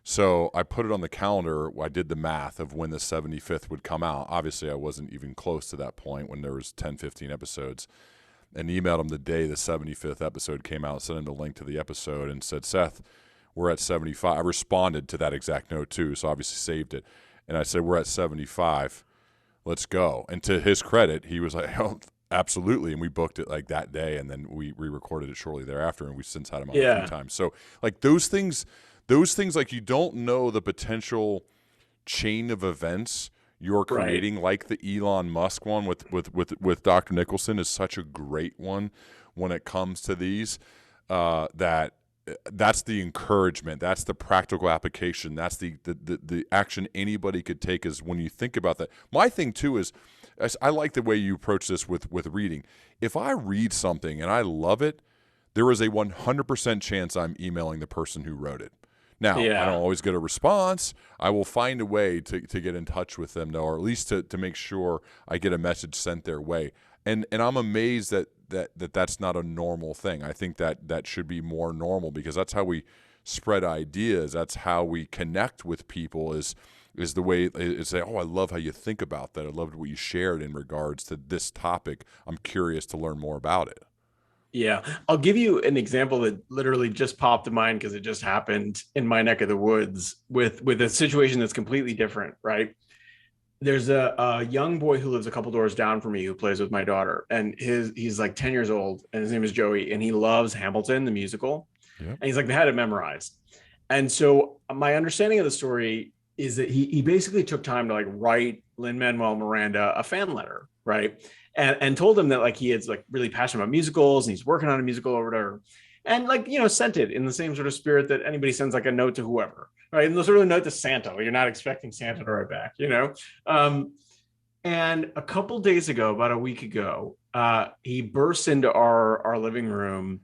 So I put it on the calendar. I did the math of when the 75th would come out. Obviously, I wasn't even close to that point when there was 10, 15 episodes. And emailed him the day the 75th episode came out, sent him the link to the episode, and said, Seth, we're at 75. I responded to that exact note too, so obviously saved it. And I said, we're at 75. Let's go. And to his credit, he was like, oh, absolutely. And we booked it like that day, and then we re-recorded it shortly thereafter, and we've since had him on a few times. So like those things, like you don't know the potential chain of events you're creating, right? Like the Elon Musk one with Dr. Nicholson is such a great one when it comes to these, that's the encouragement. That's the practical application. That's the action anybody could take is when you think about that. My thing too is I like the way you approach this with reading. If I read something and I love it, there is a 100% chance I'm emailing the person who wrote it. Now, I don't always get a response. I will find a way to get in touch with them, though, or at least to make sure I get a message sent their way. And I'm amazed that's not a normal thing. I think that should be more normal, because that's how we spread ideas. That's how we connect with people is the way is say, oh, I love how you think about that. I loved what you shared in regards to this topic. I'm curious to learn more about it. Yeah, I'll give you an example that literally just popped to mind because it just happened in my neck of the woods with a situation that's completely different, right? There's a young boy who lives a couple doors down from me who plays with my daughter, and he's like 10 years old, and his name is Joey, and he loves Hamilton, the musical. Yep. And he's like, they had it memorized. And so my understanding of the story is that he basically took time to like write Lin-Manuel Miranda a fan letter, right? And told him that like he is like really passionate about musicals and he's working on a musical or whatever. And like, sent it in the same sort of spirit that anybody sends like a note to whoever, right? And sort of a note to Santa, you're not expecting Santa to write back, And a couple days ago, about a week ago, he bursts into our living room,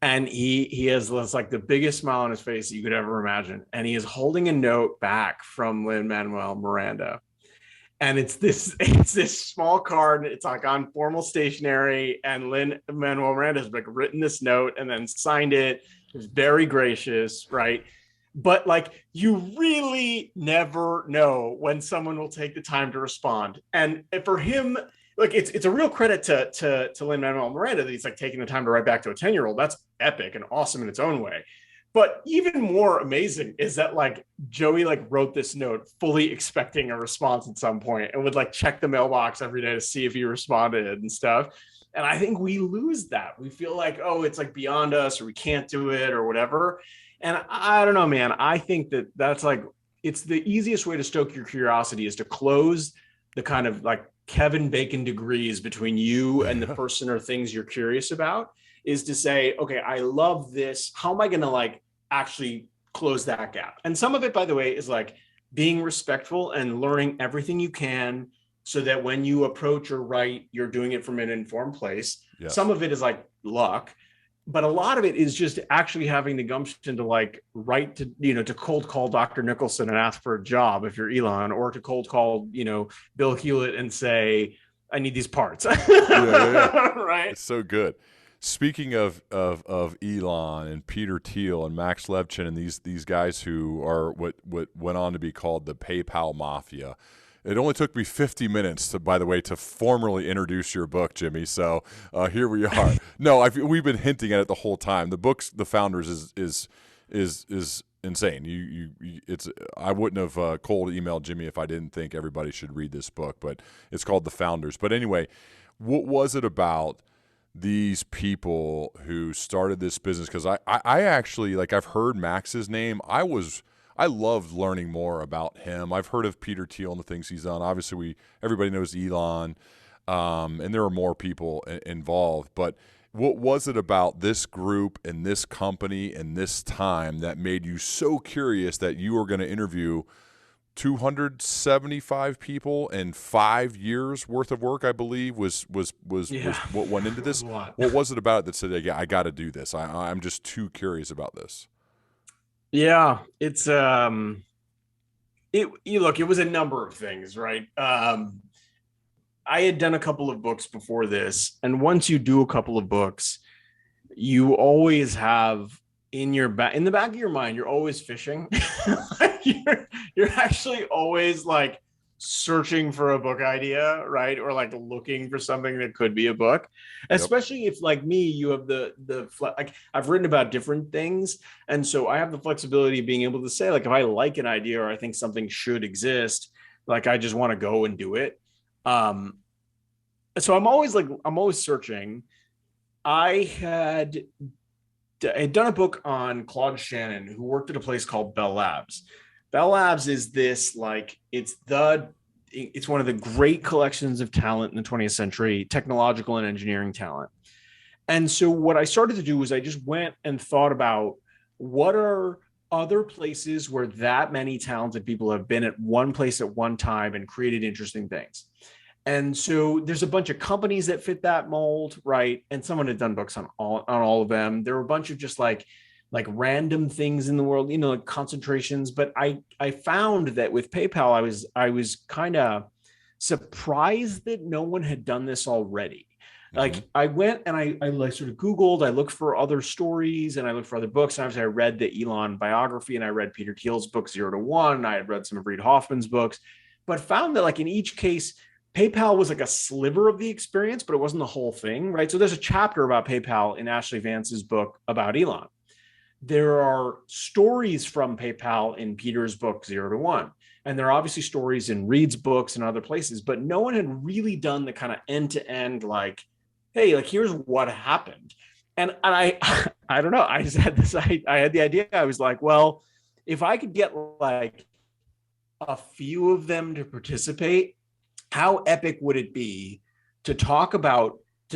and he has this, like the biggest smile on his face that you could ever imagine. And he is holding a note back from Lin-Manuel Miranda. And it's this small card. It's like on formal stationery, and Lin-Manuel Miranda has like written this note and then signed it. It was very gracious, right? But like, you really never know when someone will take the time to respond. And for him, like it's a real credit to Lin-Manuel Miranda that he's like taking the time to write back to a 10-year-old. That's epic and awesome in its own way. But even more amazing is that like Joey like wrote this note fully expecting a response at some point and would like check the mailbox every day to see if he responded and stuff. And I think we lose that. We feel like, oh, it's like beyond us, or we can't do it or whatever. And I don't know, man. I think that's like, it's the easiest way to stoke your curiosity is to close the kind of like Kevin Bacon degrees between you and the person or things you're curious about, is to say, okay, I love this. How am I going to like actually close that gap? And some of it, by the way, is like being respectful and learning everything you can so that when you approach or write, you're doing it from an informed place. Yes. Some of it is like luck, but a lot of it is just actually having the gumption to like write to, to cold call Dr. Nicholson and ask for a job if you're Elon, or to cold call, Bill Hewlett and say, I need these parts. Yeah. Right. It's so good. Speaking of Elon and Peter Thiel and Max Levchin and these guys who are what went on to be called the PayPal Mafia, it only took me 50 minutes to formally introduce your book, Jimmy. So here we are. No, we've been hinting at it the whole time. The book's The Founders is insane. I wouldn't have cold emailed Jimmy if I didn't think everybody should read this book, but it's called The Founders. But anyway, what was it about these people who started this business? Because I actually, like, I've heard Max's name. I loved learning more about him. I've heard of Peter Thiel and the things he's done. Obviously, everybody knows Elon, and there are more people involved. But what was it about this group and this company and this time that made you so curious that you were going to interview 275 people and 5 years worth of work? I believe was what went into this. What was it about it that said, "Yeah, I got to do this. I'm just too curious about this"? Yeah, it's look, it was a number of things, right? I had done a couple of books before this, and once you do a couple of books, you always have in the back of your mind, you're always fishing. you're actually always like searching for a book idea, right? Or like looking for something that could be a book. Yep. Especially if, like me, you have like, I've written about different things, and so I have the flexibility of being able to say, like, if I like an idea or I think something should exist, like, I just want to go and do it. So I'm always searching. I had done a book on Claude Shannon, who worked at a place called Bell Labs. Bell Labs is this, like, it's one of the great collections of talent in the 20th century, technological and engineering talent. And so what I started to do was I just went and thought about what are other places where that many talented people have been at one place at one time and created interesting things. And so there's a bunch of companies that fit that mold, right? And someone had done books on all of them. There were a bunch of just like random things in the world, like concentrations. But I found that with PayPal, I was kind of surprised that no one had done this already. Mm-hmm. Like, I went and I like sort of Googled, I looked for other stories and I looked for other books. And obviously I read the Elon biography and I read Peter Thiel's book, 0 to 1. I had read some of Reid Hoffman's books, but found that, like, in each case, PayPal was like a sliver of the experience, but it wasn't the whole thing, right? So there's a chapter about PayPal in Ashley Vance's book about Elon. There are stories from PayPal in Peter's book, 0 to 1. And there are obviously stories in Reid's books and other places, but no one had really done the kind of end-to-end, like, hey, like, here's what happened. And I don't know. I just had this, I had the idea. I was like, well, if I could get like a few of them to participate, how epic would it be to talk to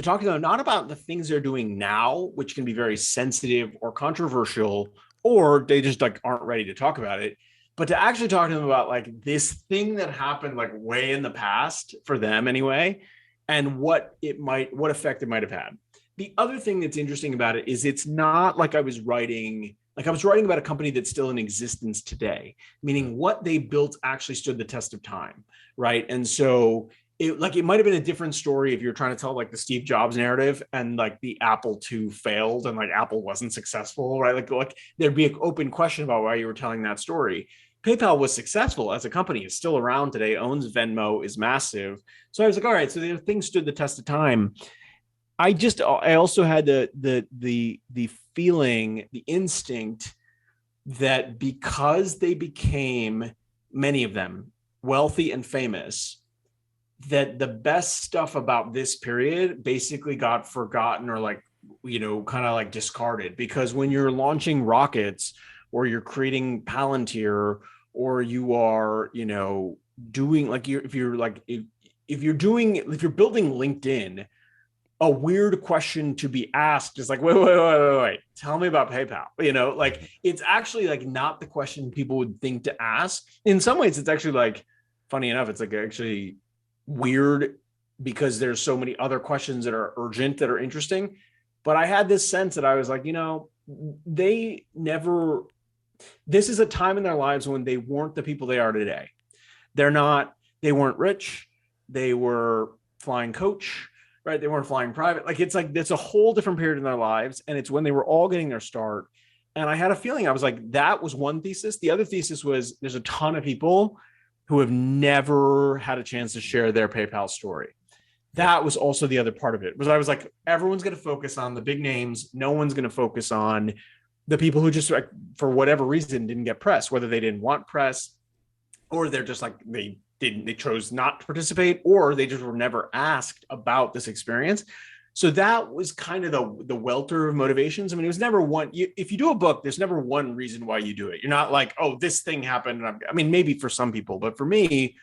them, not about the things they're doing now, which can be very sensitive or controversial, or they just like aren't ready to talk about it, but to actually talk to them about like this thing that happened like way in the past for them anyway, and what effect it might have had. The other thing that's interesting about it is it's not like I was writing about a company that's still in existence today, meaning what they built actually stood the test of time, right? And so it might have been a different story if you're trying to tell like the Steve Jobs narrative and like the Apple II failed and like Apple wasn't successful, right? Like there'd be an open question about why you were telling that story. PayPal was successful as a company, is still around today, owns Venmo, is massive. So I was like, all right, so the things stood the test of time. I also had the feeling, the instinct that because they became, many of them, wealthy and famous, that the best stuff about this period basically got forgotten or like, kind of like discarded. Because when you're launching rockets or you're creating Palantir or you are, doing like if you're building LinkedIn, a weird question to be asked is like, wait, tell me about PayPal. Like it's actually like not the question people would think to ask. In some ways, it's actually like, funny enough, it's like actually weird because there's so many other questions that are urgent, that are interesting. But I had this sense that I was like, this is a time in their lives when they weren't the people they are today. They weren't rich. They were flying coach, right? They weren't flying private. Like, it's a whole different period in their lives. And it's when they were all getting their start. And I had a feeling, I was like, that was one thesis. The other thesis was there's a ton of people who have never had a chance to share their PayPal story. That was also the other part of it. I was like, everyone's going to focus on the big names. No one's going to focus on the people who just like, for whatever reason, didn't get press, whether they didn't want press, or they're just like, they chose not to participate, or they just were never asked about this experience. So that was kind of the welter of motivations. I mean, it was never one, if you do a book, there's never one reason why you do it. You're not like, oh, this thing happened. I mean, maybe for some people, but for me,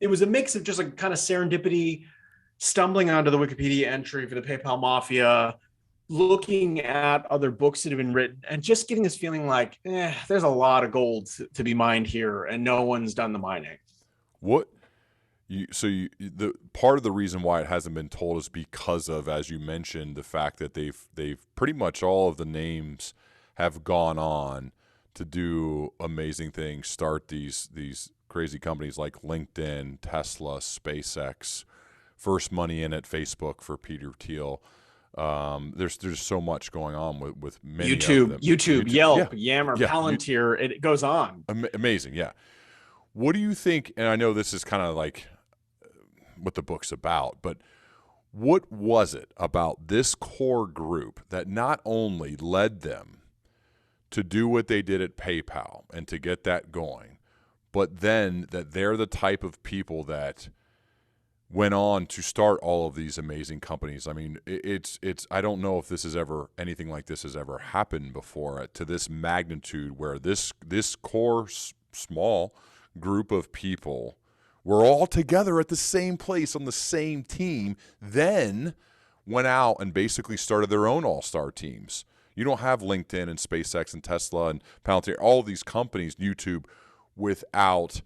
it was a mix of just like kind of serendipity, stumbling onto the Wikipedia entry for the PayPal Mafia, looking at other books that have been written, and just getting this feeling like, there's a lot of gold to be mined here, and no one's done the mining. The part of the reason why it hasn't been told is because of, as you mentioned, the fact that they've pretty much all of the names have gone on to do amazing things, start these crazy companies like LinkedIn, Tesla, SpaceX, first money in at Facebook for Peter Thiel. There's so much going on with many of them. YouTube, Yelp, Yammer, Palantir. It goes on. Amazing, yeah. What do you think? And I know this is kind of like what the book's about, but what was it about this core group that not only led them to do what they did at PayPal and to get that going, but then that they're the type of people that went on to start all of these amazing companies? I mean, it's I don't know if anything like this has ever happened before to this magnitude, where this core small group of people were all together at the same place on the same team, then went out and basically started their own all-star teams. You don't have LinkedIn and SpaceX and Tesla and Palantir, all of these companies, YouTube, without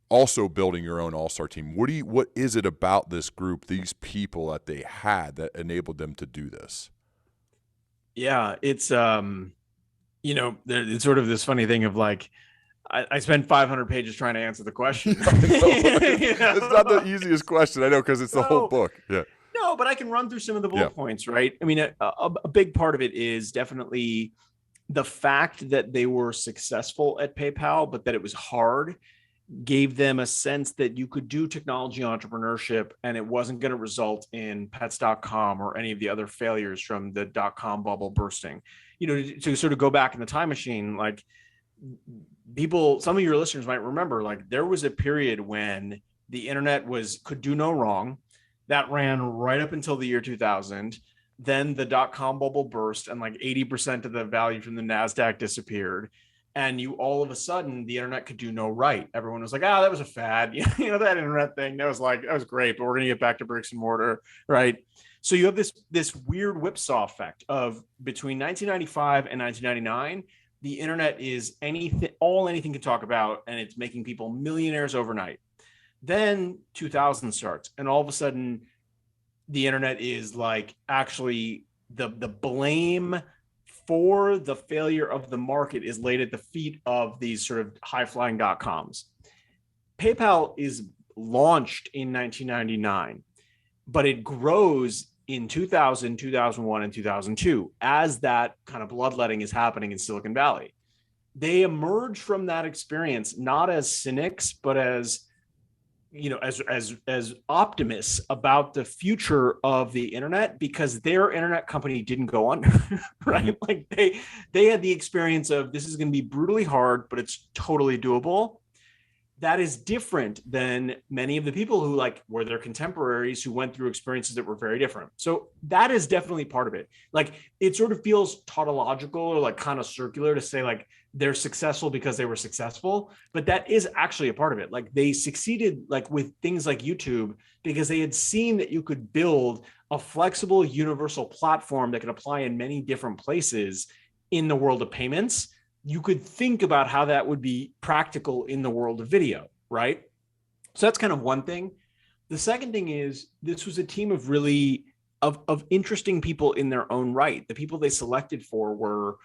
also building your own all-star team. What is it about this group, these people that they had, that enabled them to do this? Yeah, it's it's sort of this funny thing of like, I spent 500 pages trying to answer the question. It's not the easiest question, I know, because it's the whole book. Yeah. No, but I can run through some of the bullet points, right? I mean, a big part of it is definitely the fact that they were successful at PayPal, but that it was hard, gave them a sense that you could do technology entrepreneurship and it wasn't going to result in pets.com or any of the other failures from the .com bubble bursting. To sort of go back in the time machine, like, some of your listeners might remember, like, there was a period when the internet could do no wrong. That ran right up until the year 2000. Then the .com bubble burst and like 80% of the value from the NASDAQ disappeared. And all of a sudden, the internet could do no right. Everyone was like, that was a fad. That internet thing, that was great, but we're going to get back to bricks and mortar, right? So you have this weird whipsaw effect of between 1995 and 1999, the internet is anything can talk about, and it's making people millionaires overnight. Then 2000 starts, and all of a sudden, the internet is like, actually the blame for the failure of the market is laid at the feet of these sort of high-flying .coms. PayPal is launched in 1999, but it grows in 2000, 2001, and 2002 as that kind of bloodletting is happening in Silicon Valley. They emerge from that experience not as cynics, but as optimists about the future of the internet, because their internet company didn't go under, right? Like they had the experience of, this is going to be brutally hard, but it's totally doable. That is different than many of the people who were their contemporaries who went through experiences that were very different. So that is definitely part of it. Like, it sort of feels tautological or like kind of circular to say like they're successful because they were successful, but that is actually a part of it. Like, they succeeded like with things like YouTube because they had seen that you could build a flexible universal platform that could apply in many different places in the world of payments. You could think about how that would be practical in the world of video, right? So that's kind of one thing. The second thing is, this was a team of really of interesting people in their own right. The people they selected for were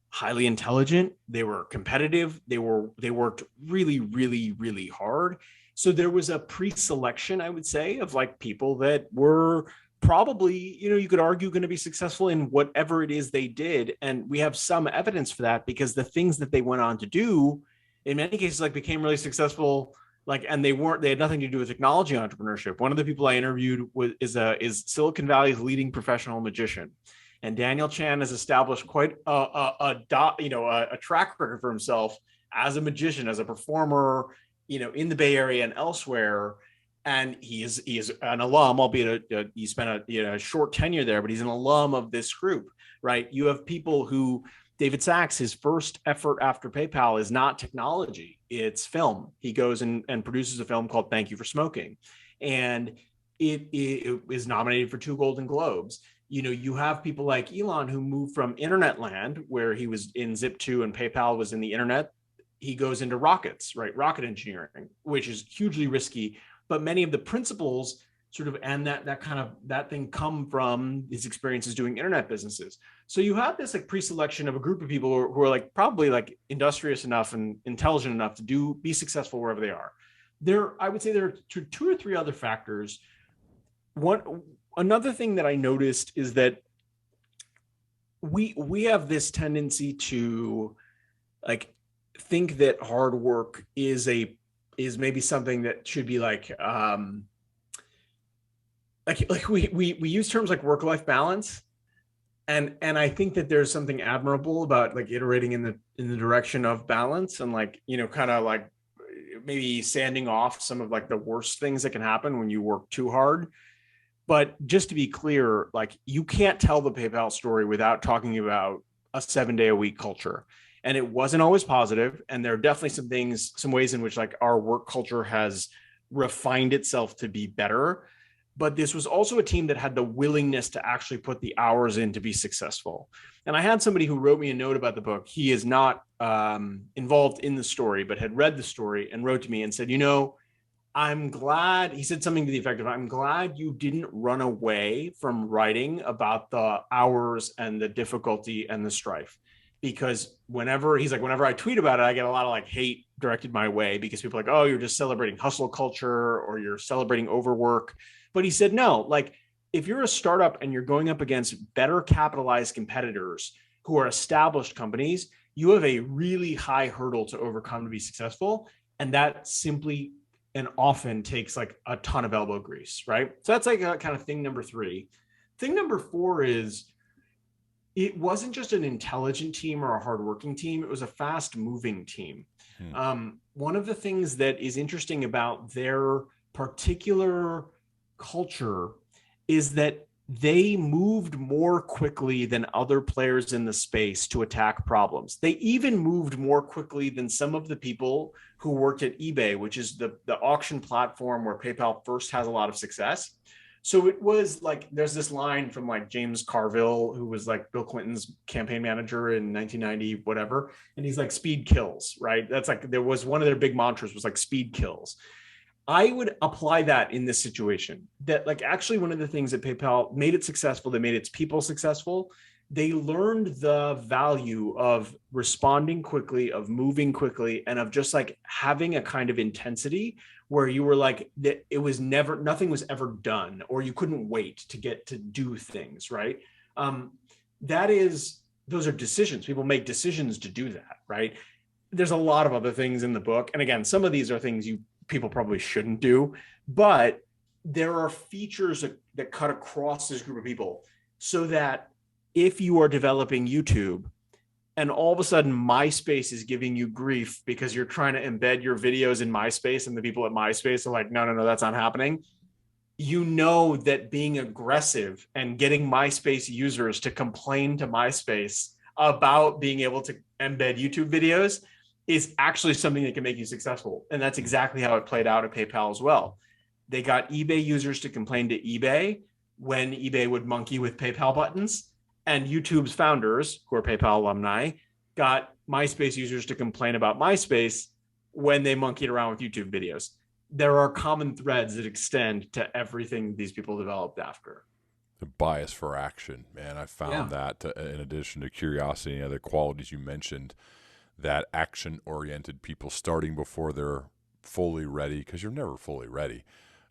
highly intelligent. They were competitive. They worked really, really, really hard. So there was a pre-selection, I would say, of like people that were probably, you could argue, going to be successful in whatever it is they did. And we have some evidence for that, because the things that they went on to do, in many cases, like, became really successful, and they had nothing to do with technology entrepreneurship. One of the people I interviewed is Silicon Valley's leading professional magician. And Daniel Chan has established quite a track record for himself as a magician, as a performer, in the Bay Area and elsewhere. And he is an alum, albeit he spent a short tenure there, but he's an alum of this group, right? You have people who, David Sachs, his first effort after PayPal is not technology, it's film. He goes and produces a film called Thank You for Smoking. And it is nominated for 2 Golden Globes. You have people like Elon who moved from internet land, where he was in Zip2 and PayPal was in the internet. He goes into rockets, right? Rocket engineering, which is hugely risky. But many of the principles sort of, and that thing come from his experiences doing internet businesses. So you have this like pre-selection of a group of people who are like probably like industrious enough and intelligent enough to be successful wherever they are. I would say there are 2 or 3 other factors. Another thing that I noticed is that we have this tendency to like think that hard work is maybe something that should be like we use terms like work-life balance, and I think that there's something admirable about like iterating in the direction of balance, and like kind of like maybe sanding off some of like the worst things that can happen when you work too hard. But just to be clear, like you can't tell the PayPal story without talking about a 7-day-a-week culture. And it wasn't always positive. And there are definitely some ways in which like our work culture has refined itself to be better. But this was also a team that had the willingness to actually put the hours in to be successful. And I had somebody who wrote me a note about the book. He is not involved in the story, but had read the story and wrote to me and said, I'm glad, he said something to the effect of, I'm glad you didn't run away from writing about the hours and the difficulty and the strife. Because whenever I tweet about it, I get a lot of like hate directed my way because people are like, oh, you're just celebrating hustle culture or you're celebrating overwork. But he said, no, like if you're a startup and you're going up against better capitalized competitors who are established companies, you have a really high hurdle to overcome to be successful. And that simply and often takes like a ton of elbow grease, right? So that's like kind of thing number 3. Thing number 4 is it wasn't just an intelligent team or a hardworking team. It was a fast moving team. One of the things that is interesting about their particular culture is that they moved more quickly than other players in the space to attack problems. They even moved more quickly than some of the people who worked at eBay, which is the auction platform where PayPal first has a lot of success. So it was like, there's this line from like James Carville, who was like Bill Clinton's campaign manager in 1990, whatever. And he's like, speed kills, right? That's like, there was one of their big mantras was like speed kills. I would apply that in this situation, that like actually one of the things that PayPal made it successful, that made its people successful, they learned the value of responding quickly, of moving quickly, and of just like having a kind of intensity where you were like, that it was never, nothing was ever done, or you couldn't wait to get to do things, right? Those are decisions. People make decisions to do that, right? There's a lot of other things in the book. And again, some of these are things people probably shouldn't do, but there are features that cut across this group of people so that if you are developing YouTube and all of a sudden MySpace is giving you grief because you're trying to embed your videos in MySpace and the people at MySpace are like, no, that's not happening. You know that being aggressive and getting MySpace users to complain to MySpace about being able to embed YouTube videos is actually something that can make you successful. And that's exactly how it played out at PayPal as well. They got eBay users to complain to eBay when eBay would monkey with PayPal buttons. And YouTube's founders, who are PayPal alumni, got MySpace users to complain about MySpace when they monkeyed around with YouTube videos. There are common threads that extend to everything these people developed after. The bias for action, man. I found that in addition to curiosity and other qualities you mentioned, that action-oriented people starting before they're fully ready, because you're never fully ready.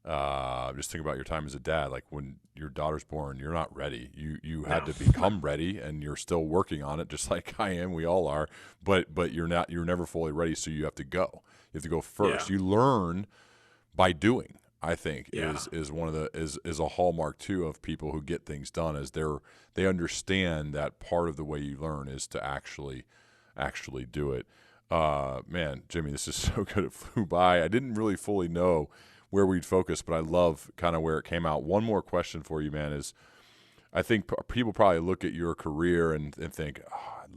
Just think about your time as a dad. Like when your daughter's born, you're not ready. You had to become ready, and you're still working on it, just like I am. We all are. But you're never fully ready, so you have to go. You have to go first. You learn by doing. I think Yeah. is one of the is a hallmark too of people who get things done, is they understand that part of the way you learn is to actually do it. Man, Jimmy, this is so good. It flew by. I didn't really fully know where we'd focus, but I love kind of where it came out. One more question for you, man, is I think people probably look at your career and think, oh, I'd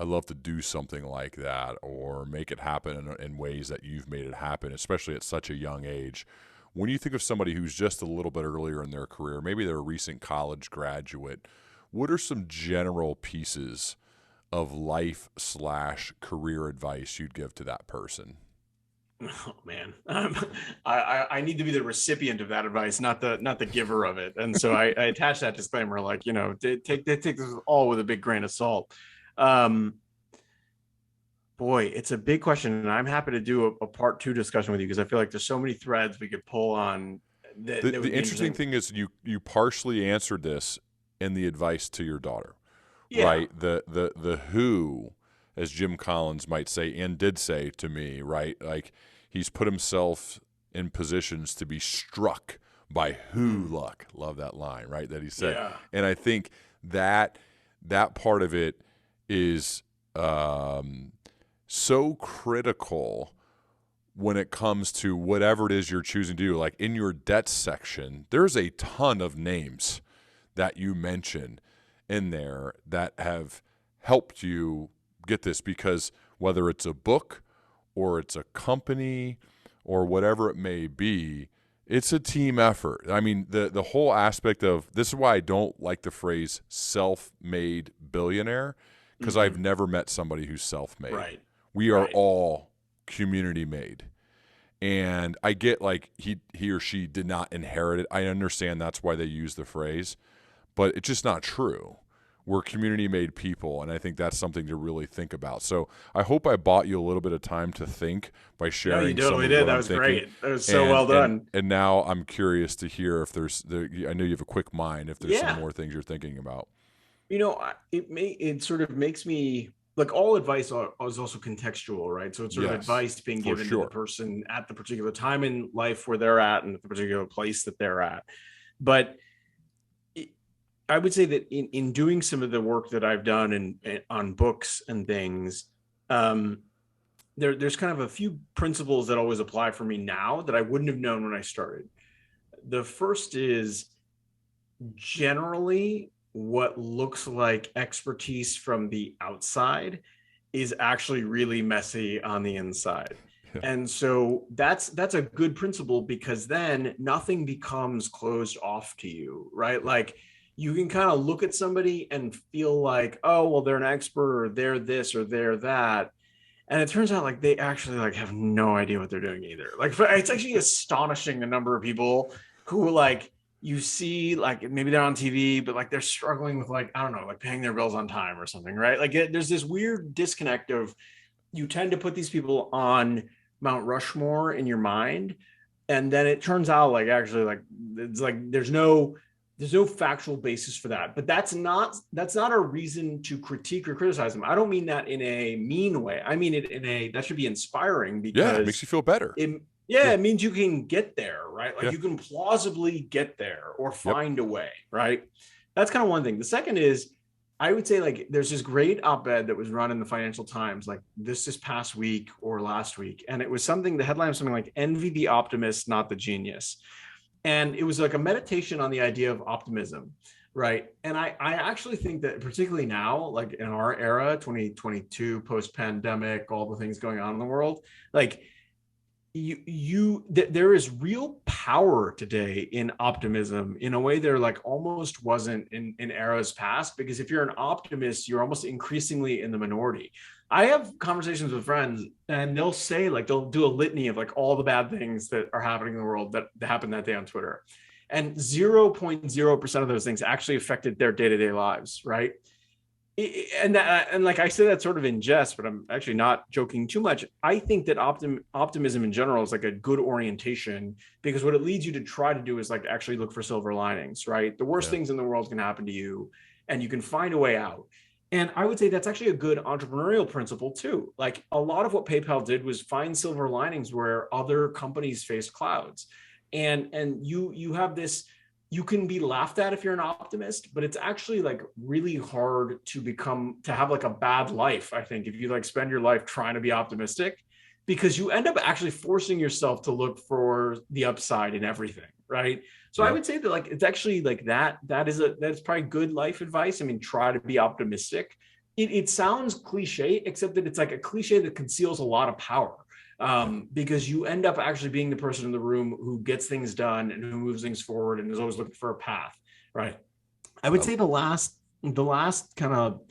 love to do something like that or make it happen in ways that you've made it happen, especially at such a young age. When you think of somebody who's just a little bit earlier in their career, maybe they're a recent college graduate, what are some general pieces of life/career advice you'd give to that person? Oh man, I need to be the recipient of that advice, not the giver of it. And so I attach that disclaimer, like, take this all with a big grain of salt. Boy, it's a big question, and I'm happy to do a part 2 discussion with you, because I feel like there's so many threads we could pull on. The interesting thing is you partially answered this in the advice to your daughter, Yeah. right? The who, as Jim Collins might say and did say to me, right? Like, he's put himself in positions to be struck by who luck. Love that line, right? That he said. Yeah. And I think that part of it is so critical when it comes to whatever it is you're choosing to do. Like in your debt section, there's a ton of names that you mention in there that have helped you get this, because whether it's a book or it's a company or whatever it may be, it's a team effort. I mean, the whole aspect of this is why I don't like the phrase self-made billionaire, because I've never met somebody who's self-made. Right. We are all community made. And I get like he or she did not inherit it. I understand that's why they use the phrase, but it's just not true. We're community made people, and I think that's something to really think about. So I hope I bought you a little bit of time to think by sharing. No, you totally some of did. what That I'm was thinking. great. That was so well done. And now I'm curious to hear if I know you have a quick mind, if there's some more things you're thinking about. It sort of makes me, like, all advice is also contextual, right? So it's sort of advice being given to the person at the particular time in life where they're at and at the particular place that they're at. But I would say that in doing some of the work that I've done and on books and things, there's kind of a few principles that always apply for me now that I wouldn't have known when I started. The first is, generally, what looks like expertise from the outside is actually really messy on the inside. And so that's a good principle, because then nothing becomes closed off to you, right? Like, you can kind of look at somebody and feel like, oh, well, they're an expert, or they're this, or they're that. And it turns out, like, they actually, like, have no idea what they're doing either. Like, it's actually astonishing the number of people who, like, you see, like, maybe they're on TV, but like they're struggling with, like, I don't know, like paying their bills on time or something, right? Like, there's this weird disconnect of, you tend to put these people on Mount Rushmore in your mind, and then it turns out, like, actually, like, it's like there's no factual basis for that. But that's not a reason to critique or criticize them. I don't mean that in a mean way. I mean it that should be inspiring, because it makes you feel better. It means you can get there, right? Like, you can plausibly get there or find a way, right? That's kind of one thing. The second is, I would say, like, there's this great op-ed that was run in the Financial Times, like this past week or last week. And it was the headline was something like, "Envy the optimist, not the genius." And it was like a meditation on the idea of optimism, right? And I actually think that, particularly now, like in our era, 2022, post-pandemic, all the things going on in the world, like, there is real power today in optimism in a way there, like, almost wasn't in eras past. Because if you're an optimist, you're almost increasingly in the minority. I have conversations with friends, and they'll say, like, they'll do a litany of, like, all the bad things that are happening in the world that happened that day on Twitter, and 0.0% of those things actually affected their day-to-day lives, right? And like, I say that sort of in jest, but I'm actually not joking too much. I think that optimism in general is like a good orientation, because what it leads you to try to do is, like, actually look for silver linings, right? The worst things in the world can happen to you, and you can find a way out. And I would say that's actually a good entrepreneurial principle too. Like a lot of what PayPal did was find silver linings where other companies faced clouds. And you have this, you can be laughed at if you're an optimist, but it's actually like really hard to have like a bad life, I think, if you like spend your life trying to be optimistic, because you end up actually forcing yourself to look for the upside in everything, right? So I would say that like it's actually like that's probably good life advice. I mean, try to be optimistic. It sounds cliche, except that it's like a cliche that conceals a lot of power, because you end up actually being the person in the room who gets things done and who moves things forward and is always looking for a path, right? I would say the last kind of,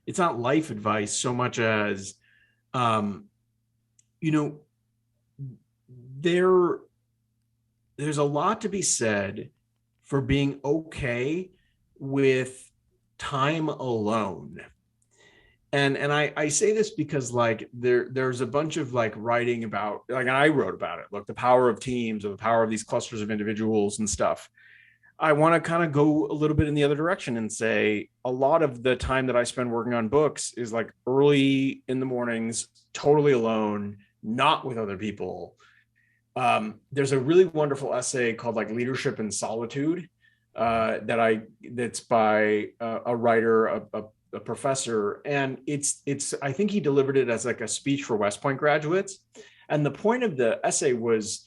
it's not life advice so much as, um, you know, there there's a lot to be said for being okay with time alone. And I say this because like there's a bunch of like writing about, like, and I wrote about it, look, the power of teams or the power of these clusters of individuals and stuff. I want to kind of go a little bit in the other direction and say a lot of the time that I spend working on books is like early in the mornings, totally alone, not with other people. There's a really wonderful essay called like Leadership in Solitude, that's by a writer, a professor, and it's I think he delivered it as like a speech for West Point graduates. And the point of the essay was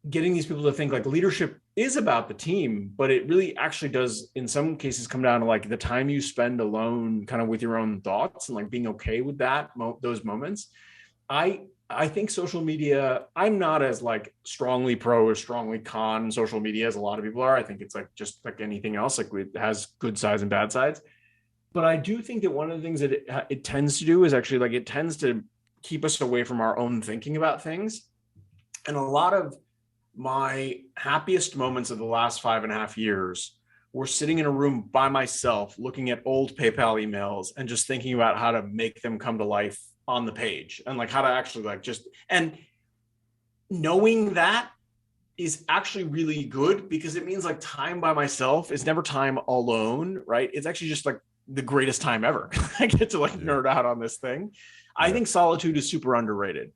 getting these people to think like leadership is about the team, but it really actually does in some cases come down to like the time you spend alone kind of with your own thoughts and like being okay with that, those moments. I think social media, I'm not as like strongly pro or strongly con social media as a lot of people are. I think it's like just like anything else, like it has good sides and bad sides. But I do think that one of the things that it tends to do is actually like it tends to keep us away from our own thinking about things. And a lot of my happiest moments of the last 5.5 years were sitting in a room by myself, looking at old PayPal emails and just thinking about how to make them come to life on the page and like how to actually like just, and knowing that is actually really good because it means like time by myself is never time alone, right? It's actually just like the greatest time ever. I get to like nerd out on this thing. I think solitude is super underrated.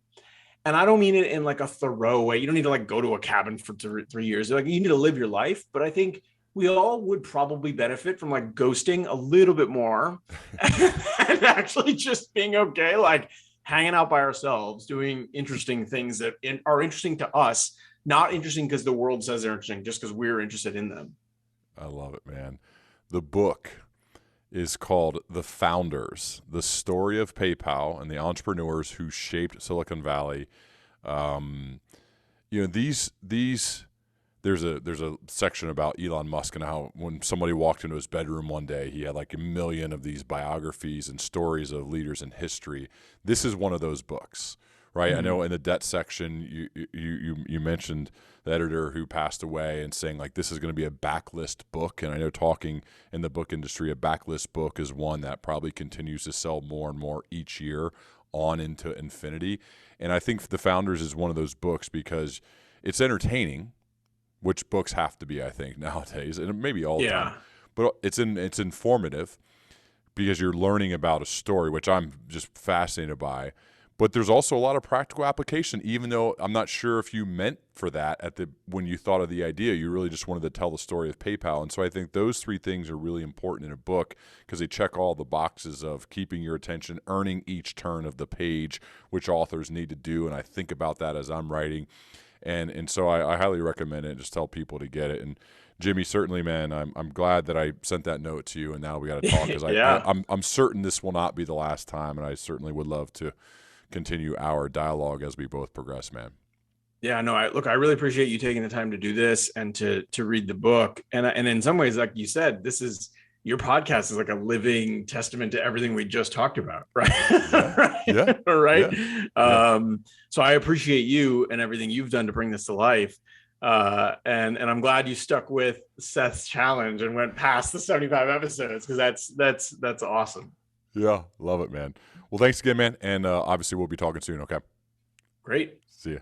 And I don't mean it in like a Thoreau way. You don't need to like go to a cabin for 3 years. Like you need to live your life. But I think we all would probably benefit from like ghosting a little bit more and actually just being okay, like hanging out by ourselves, doing interesting things that are interesting to us, not interesting because the world says they're interesting, just because we're interested in them. I love it, man. The book is called The Founders, the story of PayPal and the entrepreneurs who shaped Silicon Valley. These there's a section about Elon Musk and how when somebody walked into his bedroom one day, he had like 1 million of these biographies and stories of leaders in history. This is one of those books, right? Mm-hmm. I know in the debt section, you mentioned the editor who passed away and saying like this is going to be a backlist book. And I know talking in the book industry, a backlist book is one that probably continues to sell more and more each year on into infinity. And I think The Founders is one of those books because it's entertaining, which books have to be, I think, nowadays, and maybe all the time. But it's informative because you're learning about a story, which I'm just fascinated by. But there's also a lot of practical application, even though I'm not sure if you meant for that when you thought of the idea. You really just wanted to tell the story of PayPal. And so I think those 3 things are really important in a book because they check all the boxes of keeping your attention, earning each turn of the page, which authors need to do. And I think about that as I'm writing. And so I highly recommend it and just tell people to get it. And Jimmy, certainly, man, I'm glad that I sent that note to you and now we got to talk because I'm certain this will not be the last time. And I certainly would love to continue our dialogue as we both progress, man. Yeah, no, I really appreciate you taking the time to do this and to read the book. And in some ways, like you said, your podcast is like a living testament to everything we just talked about, right? Yeah. Right. Yeah. So I appreciate you and everything you've done to bring this to life. And I'm glad you stuck with Seth's challenge and went past the 75 episodes because that's awesome. Yeah, love it, man. Well, thanks again, man. And obviously we'll be talking soon, okay? Great. See you.